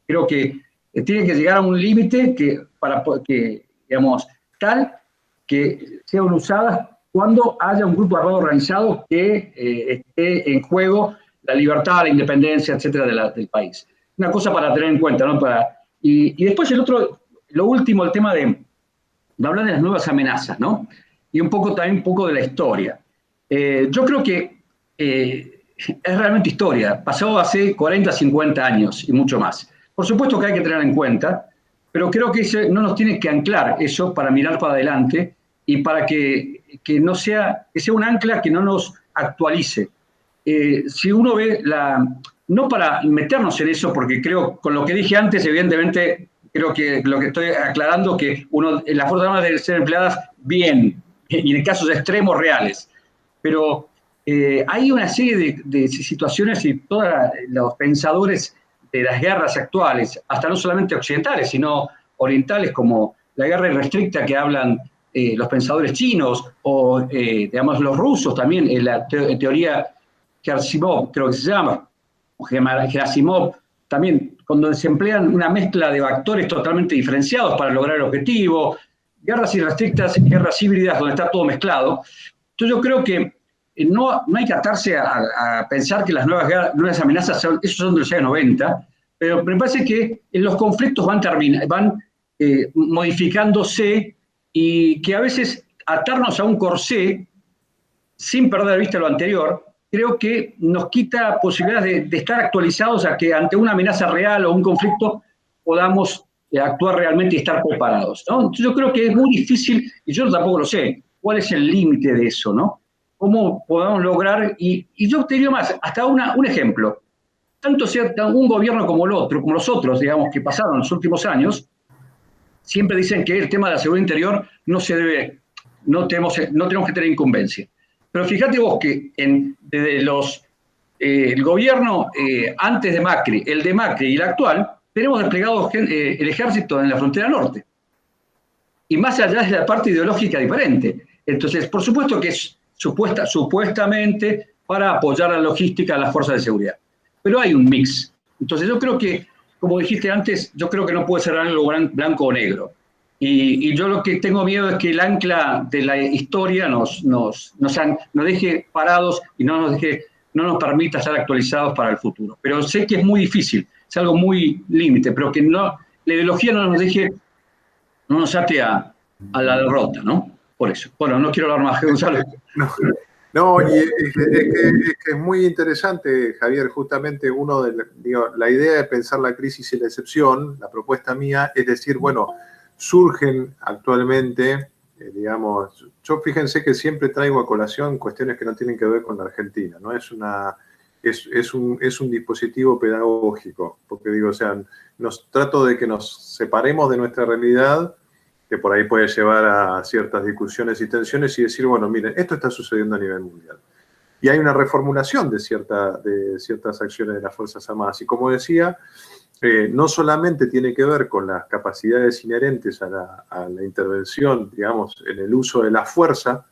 [SPEAKER 5] creo que tiene que llegar a un límite digamos, tal que sean usadas cuando haya un grupo armado organizado que esté en juego la libertad, la independencia, etcétera, del país. Una cosa para tener en cuenta, ¿no? Y después lo último, el tema de hablar de las nuevas amenazas, ¿no? Y también un poco de la historia. Yo creo que es realmente historia. Pasó hace 40, 50 años y mucho más. Por supuesto que hay que tener en cuenta, pero creo que no nos tiene que anclar eso para mirar para adelante y para que sea un ancla que no nos actualice. Si uno ve no para meternos en eso, porque creo, con lo que dije antes, evidentemente, creo que lo que estoy aclarando, que las Fuerzas Armadas deben ser empleadas bien, y en casos extremos reales. Pero hay una serie de situaciones y todos los pensadores de las guerras actuales, hasta no solamente occidentales, sino orientales, como la guerra irrestricta que hablan los pensadores chinos, o digamos los rusos también, en la teoría Gerasimov, creo que se llama, o Gerasimov, también, cuando se emplean una mezcla de factores totalmente diferenciados para lograr el objetivo, guerras irrestrictas, guerras híbridas, donde está todo mezclado. Entonces yo creo que no hay que atarse a pensar que las nuevas amenazas esos son de los años 90, pero me parece que los conflictos van modificándose y que a veces atarnos a un corsé sin perder de vista lo anterior, creo que nos quita posibilidades de estar actualizados a que ante una amenaza real o un conflicto podamos actuar realmente y estar preparados, ¿no? Entonces yo creo que es muy difícil, y yo tampoco lo sé, cuál es el límite de eso, ¿no? Cómo podemos lograr, y yo te diría más, hasta un ejemplo, tanto sea un gobierno como los otros, digamos, que pasaron en los últimos años, siempre dicen que el tema de la seguridad interior no tenemos que tener incumbencia. Pero fíjate vos que desde el gobierno antes de Macri, el de Macri y el actual, tenemos desplegado el ejército en la frontera norte. Y más allá es la parte ideológica diferente. Entonces, por supuesto que es supuestamente para apoyar la logística de las fuerzas de seguridad. Pero hay un mix. Entonces yo creo que, como dijiste antes, yo creo que no puede ser algo blanco o negro. Y yo lo que tengo miedo es que el ancla de la historia nos deje parados y no nos permita estar actualizados para el futuro. Pero sé que es muy difícil, es algo muy límite, pero que la ideología no nos ate a la derrota, ¿no? Por eso. Bueno, no quiero hablar más, Gonzalo.
[SPEAKER 1] No, y es que es muy interesante, Javier, justamente la idea de pensar la crisis y la excepción, la propuesta mía es decir, bueno, surgen actualmente, digamos, yo fíjense que siempre traigo a colación cuestiones que no tienen que ver con la Argentina, ¿no? Es un dispositivo pedagógico, porque digo, o sea, trato de que nos separemos de nuestra realidad, que por ahí puede llevar a ciertas discusiones y tensiones, y decir, bueno, miren, esto está sucediendo a nivel mundial. Y hay una reformulación de ciertas acciones de las Fuerzas Armadas. Y como decía, no solamente tiene que ver con las capacidades inherentes a la intervención, digamos, en el uso de la fuerza,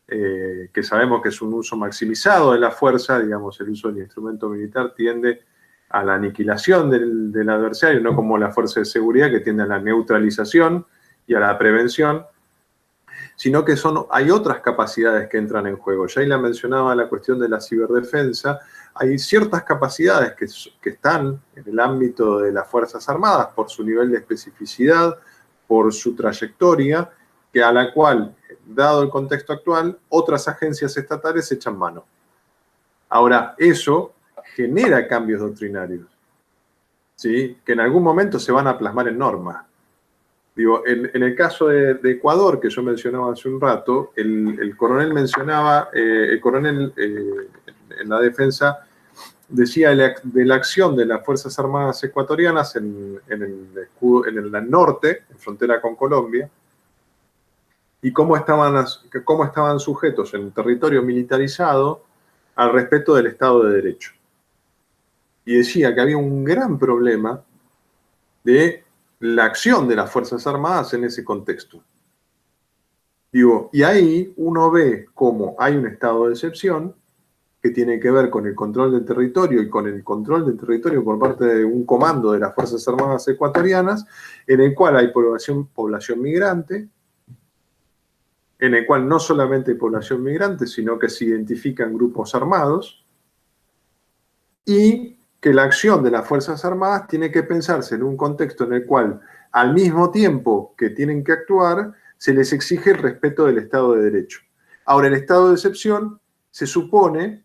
[SPEAKER 1] que sabemos que es un uso maximizado de la fuerza, digamos, el uso del instrumento militar tiende a la aniquilación del adversario, no como la fuerza de seguridad que tiende a la neutralización y a la prevención, sino que hay otras capacidades que entran en juego. Yaila mencionaba la cuestión de la ciberdefensa. Hay ciertas capacidades que están en el ámbito de las Fuerzas Armadas por su nivel de especificidad, por su trayectoria, a la cual, dado el contexto actual, otras agencias estatales echan mano. Ahora, eso genera cambios doctrinarios, ¿sí? Que en algún momento se van a plasmar en normas. Digo, en el caso de Ecuador, que yo mencionaba hace un rato, el coronel mencionaba, en la defensa decía de la acción de las Fuerzas Armadas ecuatorianas en el norte, en frontera con Colombia, y cómo estaban sujetos en territorio militarizado al respeto del Estado de Derecho. Y decía que había un gran problema de la acción de las Fuerzas Armadas en ese contexto. Digo, y ahí uno ve cómo hay un estado de excepción que tiene que ver con el control del territorio y con el control del territorio por parte de un comando de las Fuerzas Armadas ecuatorianas, en el cual hay población migrante, en el cual no solamente hay población migrante, sino que se identifican grupos armados, y que la acción de las Fuerzas Armadas tiene que pensarse en un contexto en el cual, al mismo tiempo que tienen que actuar, se les exige el respeto del Estado de Derecho. Ahora, el estado de excepción se supone,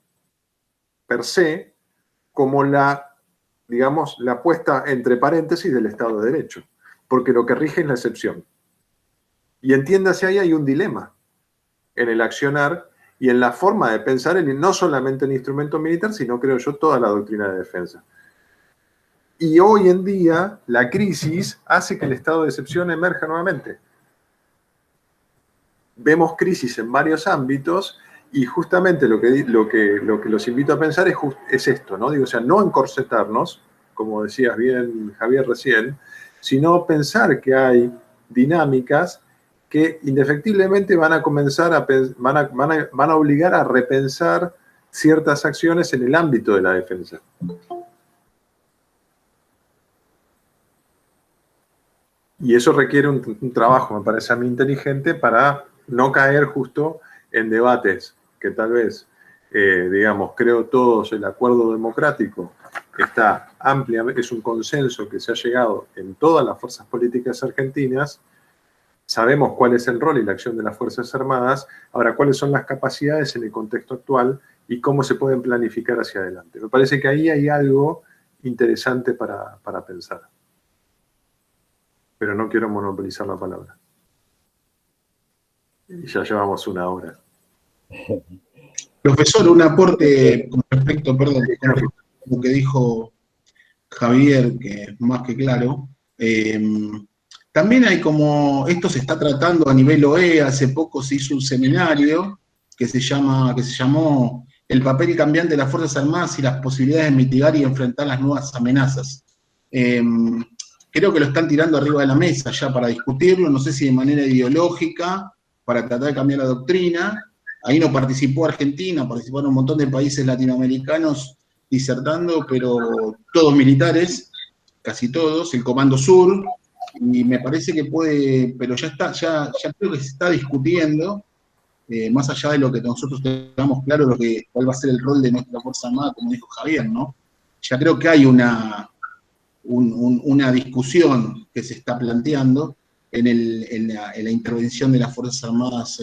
[SPEAKER 1] per se, como la puesta entre paréntesis del Estado de Derecho, porque lo que rige es la excepción. Y entiéndase, ahí hay un dilema en el accionar y en la forma de pensar no solamente el instrumento militar, sino, creo yo, toda la doctrina de defensa. Y hoy en día, la crisis hace que el estado de excepción emerja nuevamente. Vemos crisis en varios ámbitos y justamente lo que los invito a pensar es esto, ¿no? Digo, o sea, no encorsetarnos, como decías bien, Javier, recién, sino pensar que hay dinámicas que indefectiblemente van a obligar a repensar ciertas acciones en el ámbito de la defensa. Y eso requiere un trabajo, me parece a mí, inteligente para no caer justo en debates que tal vez, creo todos, el acuerdo democrático está ampliamente, es un consenso que se ha llegado en todas las fuerzas políticas argentinas. Sabemos cuál es el rol y la acción de las Fuerzas Armadas, ahora cuáles son las capacidades en el contexto actual y cómo se pueden planificar hacia adelante. Me parece que ahí hay algo interesante para pensar. Pero no quiero monopolizar la palabra. Y ya llevamos 1 hora.
[SPEAKER 6] Profesor, un aporte con respecto a lo que dijo Javier, que es más que claro. También hay esto se está tratando a nivel OEA, hace poco se hizo un seminario que se llamó El papel cambiante de las Fuerzas Armadas y las posibilidades de mitigar y enfrentar las nuevas amenazas. Creo que lo están tirando arriba de la mesa ya para discutirlo, no sé si de manera ideológica, para tratar de cambiar la doctrina. Ahí no participó Argentina, participaron un montón de países latinoamericanos disertando, pero todos militares, casi todos, el Comando Sur, y me parece que puede, pero ya creo que se está discutiendo, más allá de lo que nosotros tengamos claro, cuál va a ser el rol de nuestra Fuerza Armada, como dijo Javier, ¿no? Ya creo que hay una discusión que se está planteando en la intervención de las Fuerzas Armadas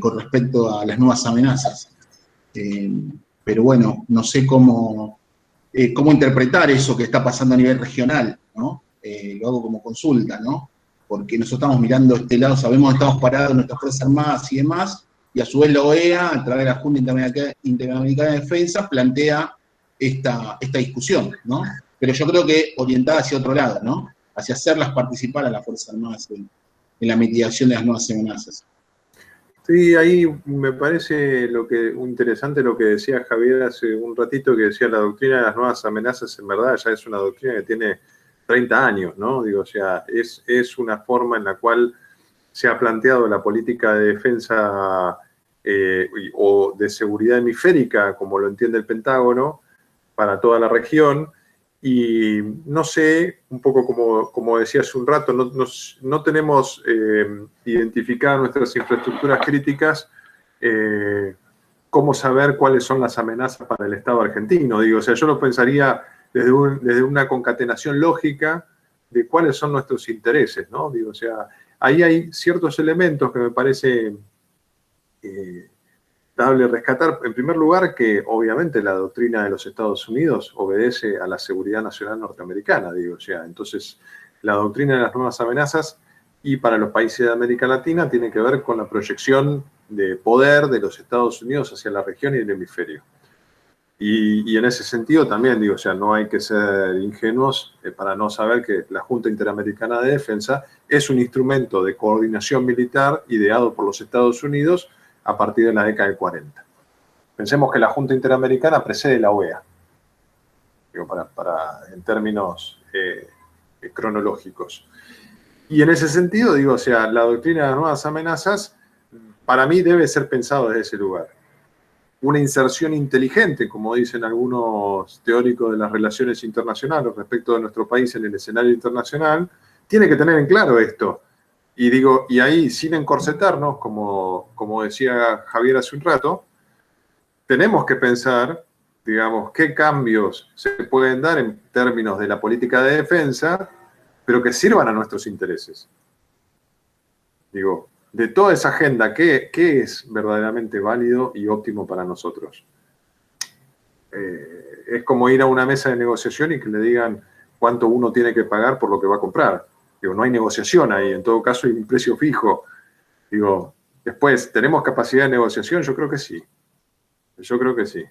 [SPEAKER 6] con respecto a las nuevas amenazas. Pero bueno, no sé cómo interpretar eso que está pasando a nivel regional, ¿no? Lo hago como consulta, ¿no? Porque nosotros estamos mirando este lado, sabemos que estamos parados en nuestras Fuerzas Armadas y demás, y a su vez la OEA, a través de la Junta Interamericana de Defensa, plantea esta discusión, ¿no? Pero yo creo que orientada hacia otro lado, ¿no? Hacia hacerlas participar a las Fuerzas Armadas en la mitigación de las nuevas amenazas.
[SPEAKER 1] Sí, ahí me parece interesante lo que decía Javier hace un ratito, que decía la doctrina de las nuevas amenazas, en verdad ya es una doctrina que tiene 30 años, ¿no? Digo, o sea, es una forma en la cual se ha planteado la política de defensa o de seguridad hemisférica, como lo entiende el Pentágono, para toda la región. Y no sé, un poco como decía hace un rato, no tenemos identificadas nuestras infraestructuras críticas, cómo saber cuáles son las amenazas para el Estado argentino. Digo, o sea, yo lo pensaría desde una concatenación lógica de cuáles son nuestros intereses, ¿no? Digo, o sea, ahí hay ciertos elementos que me parece rescatar, en primer lugar, que obviamente la doctrina de los Estados Unidos obedece a la seguridad nacional norteamericana, digo, o sea, entonces la doctrina de las nuevas amenazas y para los países de América Latina tiene que ver con la proyección de poder de los Estados Unidos hacia la región y el hemisferio. Y en ese sentido también, digo, o sea, no hay que ser ingenuos para no saber que la Junta Interamericana de Defensa es un instrumento de coordinación militar ideado por los Estados Unidos a partir de la década del 40. Pensemos que la Junta Interamericana precede la OEA, digo, en términos cronológicos. Y en ese sentido, digo, o sea, la doctrina de las nuevas amenazas, para mí debe ser pensado desde ese lugar. Una inserción inteligente, como dicen algunos teóricos de las relaciones internacionales respecto de nuestro país en el escenario internacional, tiene que tener en claro esto. Y digo, y ahí, sin encorsetarnos, como decía Javier hace un rato, tenemos que pensar, digamos, qué cambios se pueden dar en términos de la política de defensa, pero que sirvan a nuestros intereses. Digo, de toda esa agenda, ¿qué es verdaderamente válido y óptimo para nosotros? Es como ir a una mesa de negociación y que le digan cuánto uno tiene que pagar por lo que va a comprar. Digo, no hay negociación ahí, en todo caso hay un precio fijo. Digo, después, ¿tenemos capacidad de negociación? Yo creo que sí. Yo creo que sí.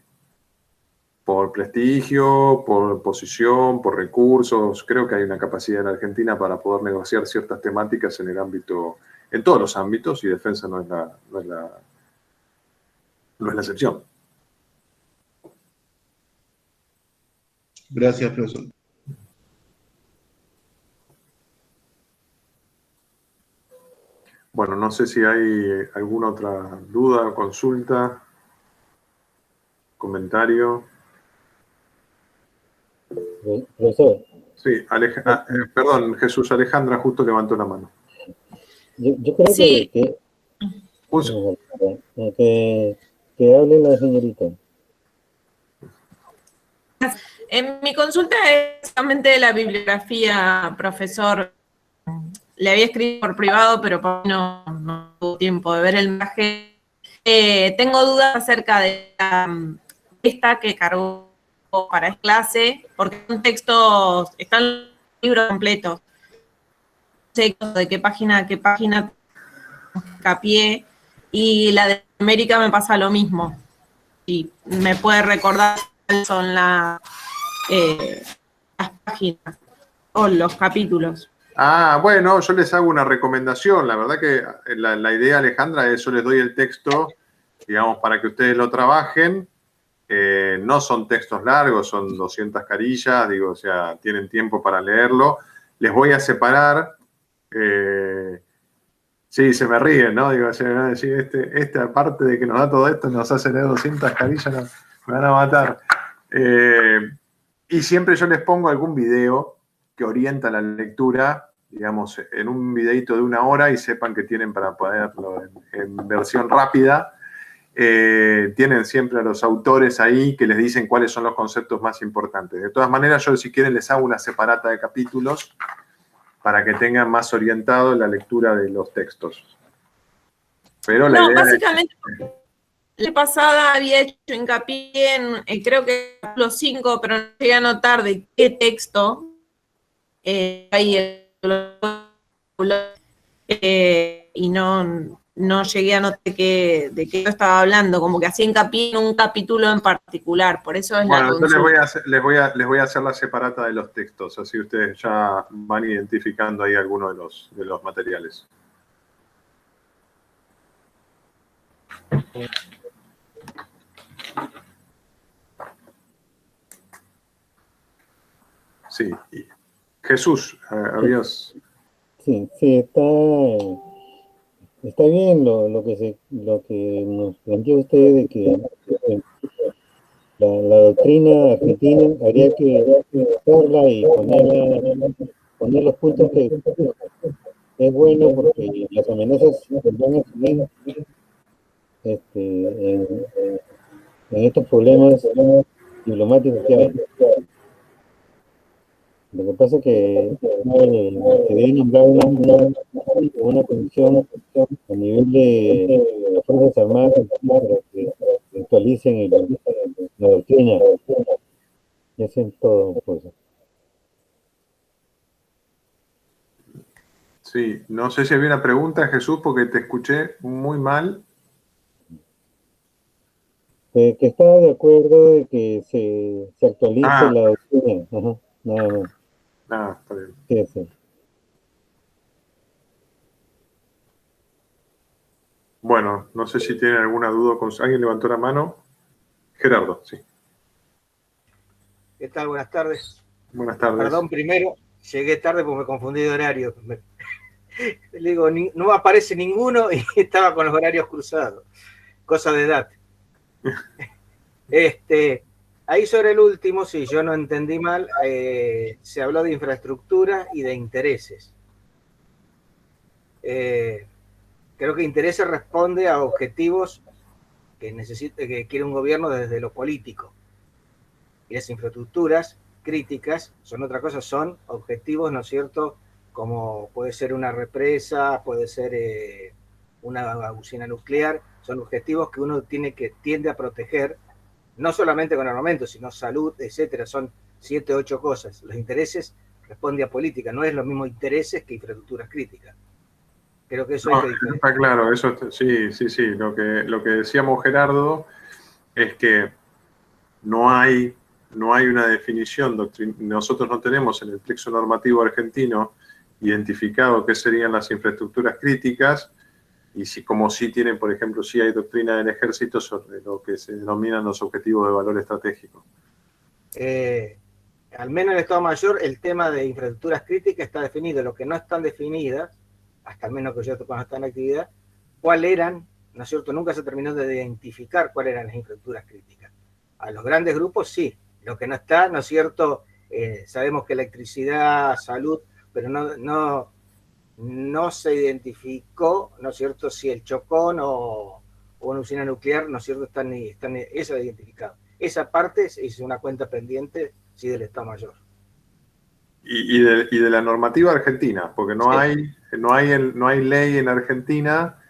[SPEAKER 1] Por prestigio, por posición, por recursos, creo que hay una capacidad en Argentina para poder negociar ciertas temáticas en el ámbito, en todos los ámbitos, y defensa no es la excepción.
[SPEAKER 6] Gracias, profesor.
[SPEAKER 1] Bueno, no sé si hay alguna otra duda, consulta, comentario.
[SPEAKER 3] Profesor.
[SPEAKER 1] Sí, perdón, Jesús, Alejandra justo levantó la mano.
[SPEAKER 3] Yo creo
[SPEAKER 7] Sí.
[SPEAKER 3] que hable la señorita.
[SPEAKER 7] En mi consulta es solamente de la bibliografía, profesor. Le había escrito por privado, pero no tuvo tiempo de ver el mensaje. Tengo dudas acerca de esta que cargó para esta clase, porque son textos, están libros completos. No sé de qué página a qué página hincapié, y la de América me pasa lo mismo. Y me puede recordar cuáles son las páginas o los capítulos.
[SPEAKER 1] Ah, bueno, yo les hago una recomendación. La verdad que la idea, Alejandra, es yo les doy el texto, digamos, para que ustedes lo trabajen. No son textos largos, son 200 carillas, digo, o sea, tienen tiempo para leerlo. Les voy a separar. Sí, se me ríen, ¿no? Digo, se me van a decir, aparte de que nos da todo esto, nos hace leer 200 carillas, me van a matar. Y siempre yo les pongo algún video que orienta la lectura, digamos, en un videito de 1 hora, y sepan que tienen para ponerlo en versión rápida. Tienen siempre a los autores ahí que les dicen cuáles son los conceptos más importantes. De todas maneras, yo si quieren les hago una separata de capítulos para que tengan más orientado la lectura de los textos. Pero la idea
[SPEAKER 7] básicamente, la pasada había hecho hincapié en, creo que capítulo 5, pero no llegué a notar de qué texto. Y no llegué a notar de qué estaba hablando, como que hacía hincapié en un capítulo en particular, por eso es la consulta.
[SPEAKER 1] Les voy a hacer la separata de los textos, así ustedes ya van identificando ahí algunos de los materiales. Sí. Jesús, habías...
[SPEAKER 3] Sí, está bien lo que nos planteó usted de que la doctrina argentina habría que buscarla y poner los puntos que es bueno, porque las amenazas van a subir en estos problemas diplomáticos que hay. Lo que pasa es que se debe nombrar una comisión a nivel de las Fuerzas Armadas para que actualicen la doctrina y hacen todo cosas.
[SPEAKER 1] Sí, no sé si había una pregunta, Jesús, porque te escuché muy mal.
[SPEAKER 3] Que estaba de acuerdo de que se actualice
[SPEAKER 1] Ah,
[SPEAKER 3] la doctrina. Ajá, nada más.
[SPEAKER 1] está bien.
[SPEAKER 3] Sí, sí.
[SPEAKER 1] Bueno, no sé si tienen alguna duda. ¿Alguien levantó la mano? Gerardo, sí.
[SPEAKER 8] ¿Qué tal? Buenas tardes.
[SPEAKER 1] Buenas tardes.
[SPEAKER 8] Perdón, primero, llegué tarde porque me confundí de horario. Le digo, no aparece ninguno y estaba con los horarios cruzados. Cosa de edad. Ahí sobre el último, si yo no entendí mal, se habló de infraestructura y de intereses. Creo que intereses responde a objetivos que quiere un gobierno desde lo político. Y las infraestructuras críticas son otra cosa, son objetivos, ¿no es cierto?, como puede ser una represa, puede ser una usina nuclear, son objetivos que uno tiende a proteger, no solamente con armamento, sino salud, etcétera, son 7, 8 cosas. Los intereses responden a política, no es lo mismo intereses que infraestructuras críticas. Creo que eso hay que diferenciar.
[SPEAKER 1] Está claro, eso sí. Lo que decíamos, Gerardo, es que no hay una definición doctrinal. Nosotros no tenemos en el texto normativo argentino identificado qué serían las infraestructuras críticas, y como sí tienen, por ejemplo, sí hay doctrina del ejército sobre lo que se denominan los objetivos de valor estratégico.
[SPEAKER 8] Al menos en el Estado Mayor, el tema de infraestructuras críticas está definido. Lo que no están definidas, hasta al menos que yo cuando está en actividad, cuál eran, ¿no es cierto? Nunca se terminó de identificar cuáles eran las infraestructuras críticas. A los grandes grupos sí, lo que no está, ¿no es cierto? Sabemos que electricidad, salud, pero no se identificó, ¿no es cierto?, si el Chocón o una usina nuclear, ¿no es cierto?, están eso identificado. Esa parte es una cuenta pendiente, sí, del Estado Mayor.
[SPEAKER 1] Y de la normativa argentina, porque no hay ley en Argentina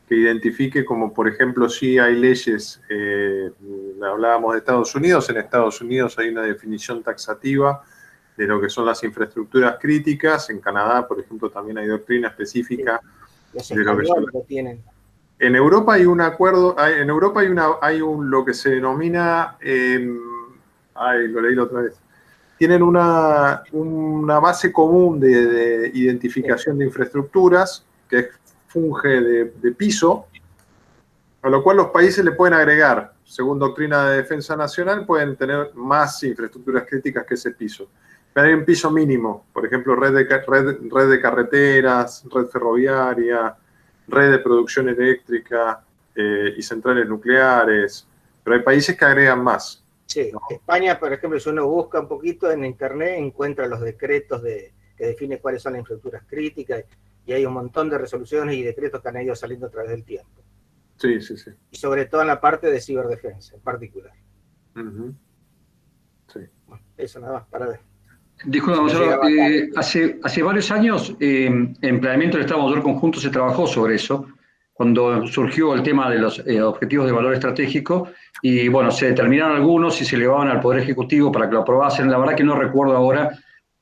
[SPEAKER 1] que identifique, como por ejemplo sí hay leyes, hablábamos de Estados Unidos, en Estados Unidos hay una definición taxativa de lo que son las infraestructuras críticas, en Canadá, por ejemplo, también hay doctrina específica
[SPEAKER 8] Sí.
[SPEAKER 1] de lo que son.
[SPEAKER 8] Lo tienen.
[SPEAKER 1] En Europa hay un acuerdo, en Europa hay lo que se denomina, lo leí la otra vez, tienen una base común de identificación de infraestructuras que funge de piso, a lo cual los países le pueden agregar, según doctrina de defensa nacional, pueden tener más infraestructuras críticas que ese piso. Pero hay un piso mínimo, por ejemplo, red de carreteras, red ferroviaria, red de producción eléctrica y centrales nucleares, pero hay países que agregan más.
[SPEAKER 8] Sí,
[SPEAKER 1] ¿no?
[SPEAKER 8] España, por ejemplo, si uno busca un poquito en internet, encuentra los decretos que definen cuáles son las infraestructuras críticas, y hay un montón de resoluciones y decretos que han ido saliendo a través del tiempo.
[SPEAKER 1] Sí.
[SPEAKER 8] Y sobre todo en la parte de ciberdefensa, en particular.
[SPEAKER 1] Sí.
[SPEAKER 8] Bueno, eso nada más para ver.
[SPEAKER 5] Disculpa, Gonzalo, hace varios años en Planeamiento del Estado Mayor Conjunto se trabajó sobre eso, cuando surgió el tema de los objetivos de valor estratégico, y bueno, se determinaron algunos y se elevaban al Poder Ejecutivo para que lo aprobasen. La verdad que no recuerdo ahora,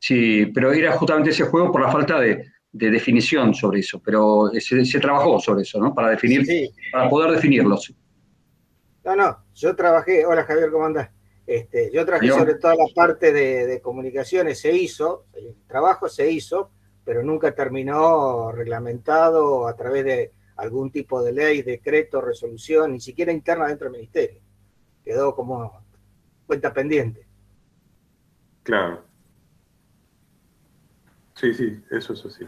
[SPEAKER 5] pero era justamente ese juego por la falta de definición sobre eso, pero se trabajó sobre eso, ¿no? Para definir,
[SPEAKER 8] Sí.
[SPEAKER 5] para poder definirlos.
[SPEAKER 8] No, yo trabajé, hola Javier, ¿cómo andás? Yo trabajé sobre toda la parte de comunicaciones, se hizo, el trabajo se hizo, pero nunca terminó reglamentado a través de algún tipo de ley, decreto, resolución, ni siquiera interna dentro del ministerio. Quedó como cuenta pendiente.
[SPEAKER 1] Claro. Sí, eso es así.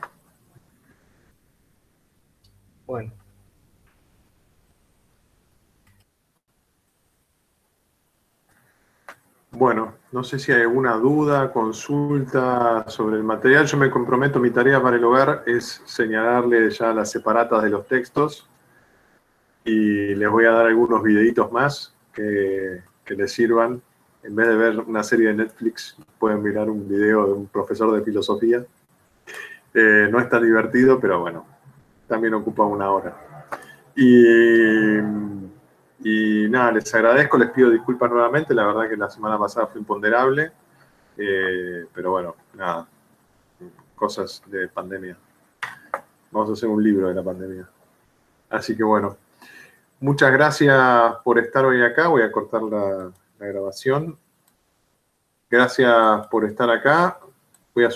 [SPEAKER 8] Bueno.
[SPEAKER 1] Bueno, no sé si hay alguna duda, consulta sobre el material. Yo me comprometo, mi tarea para el hogar es señalarle ya las separatas de los textos y les voy a dar algunos videitos más que les sirvan. En vez de ver una serie de Netflix, pueden mirar un video de un profesor de filosofía. No es tan divertido, pero bueno, también ocupa una hora. Y nada, les agradezco, les pido disculpas nuevamente, la verdad que la semana pasada fue imponderable, pero bueno, nada, cosas de pandemia. Vamos a hacer un libro de la pandemia. Así que bueno, muchas gracias por estar hoy acá, voy a cortar la grabación. Gracias por estar acá, voy a subir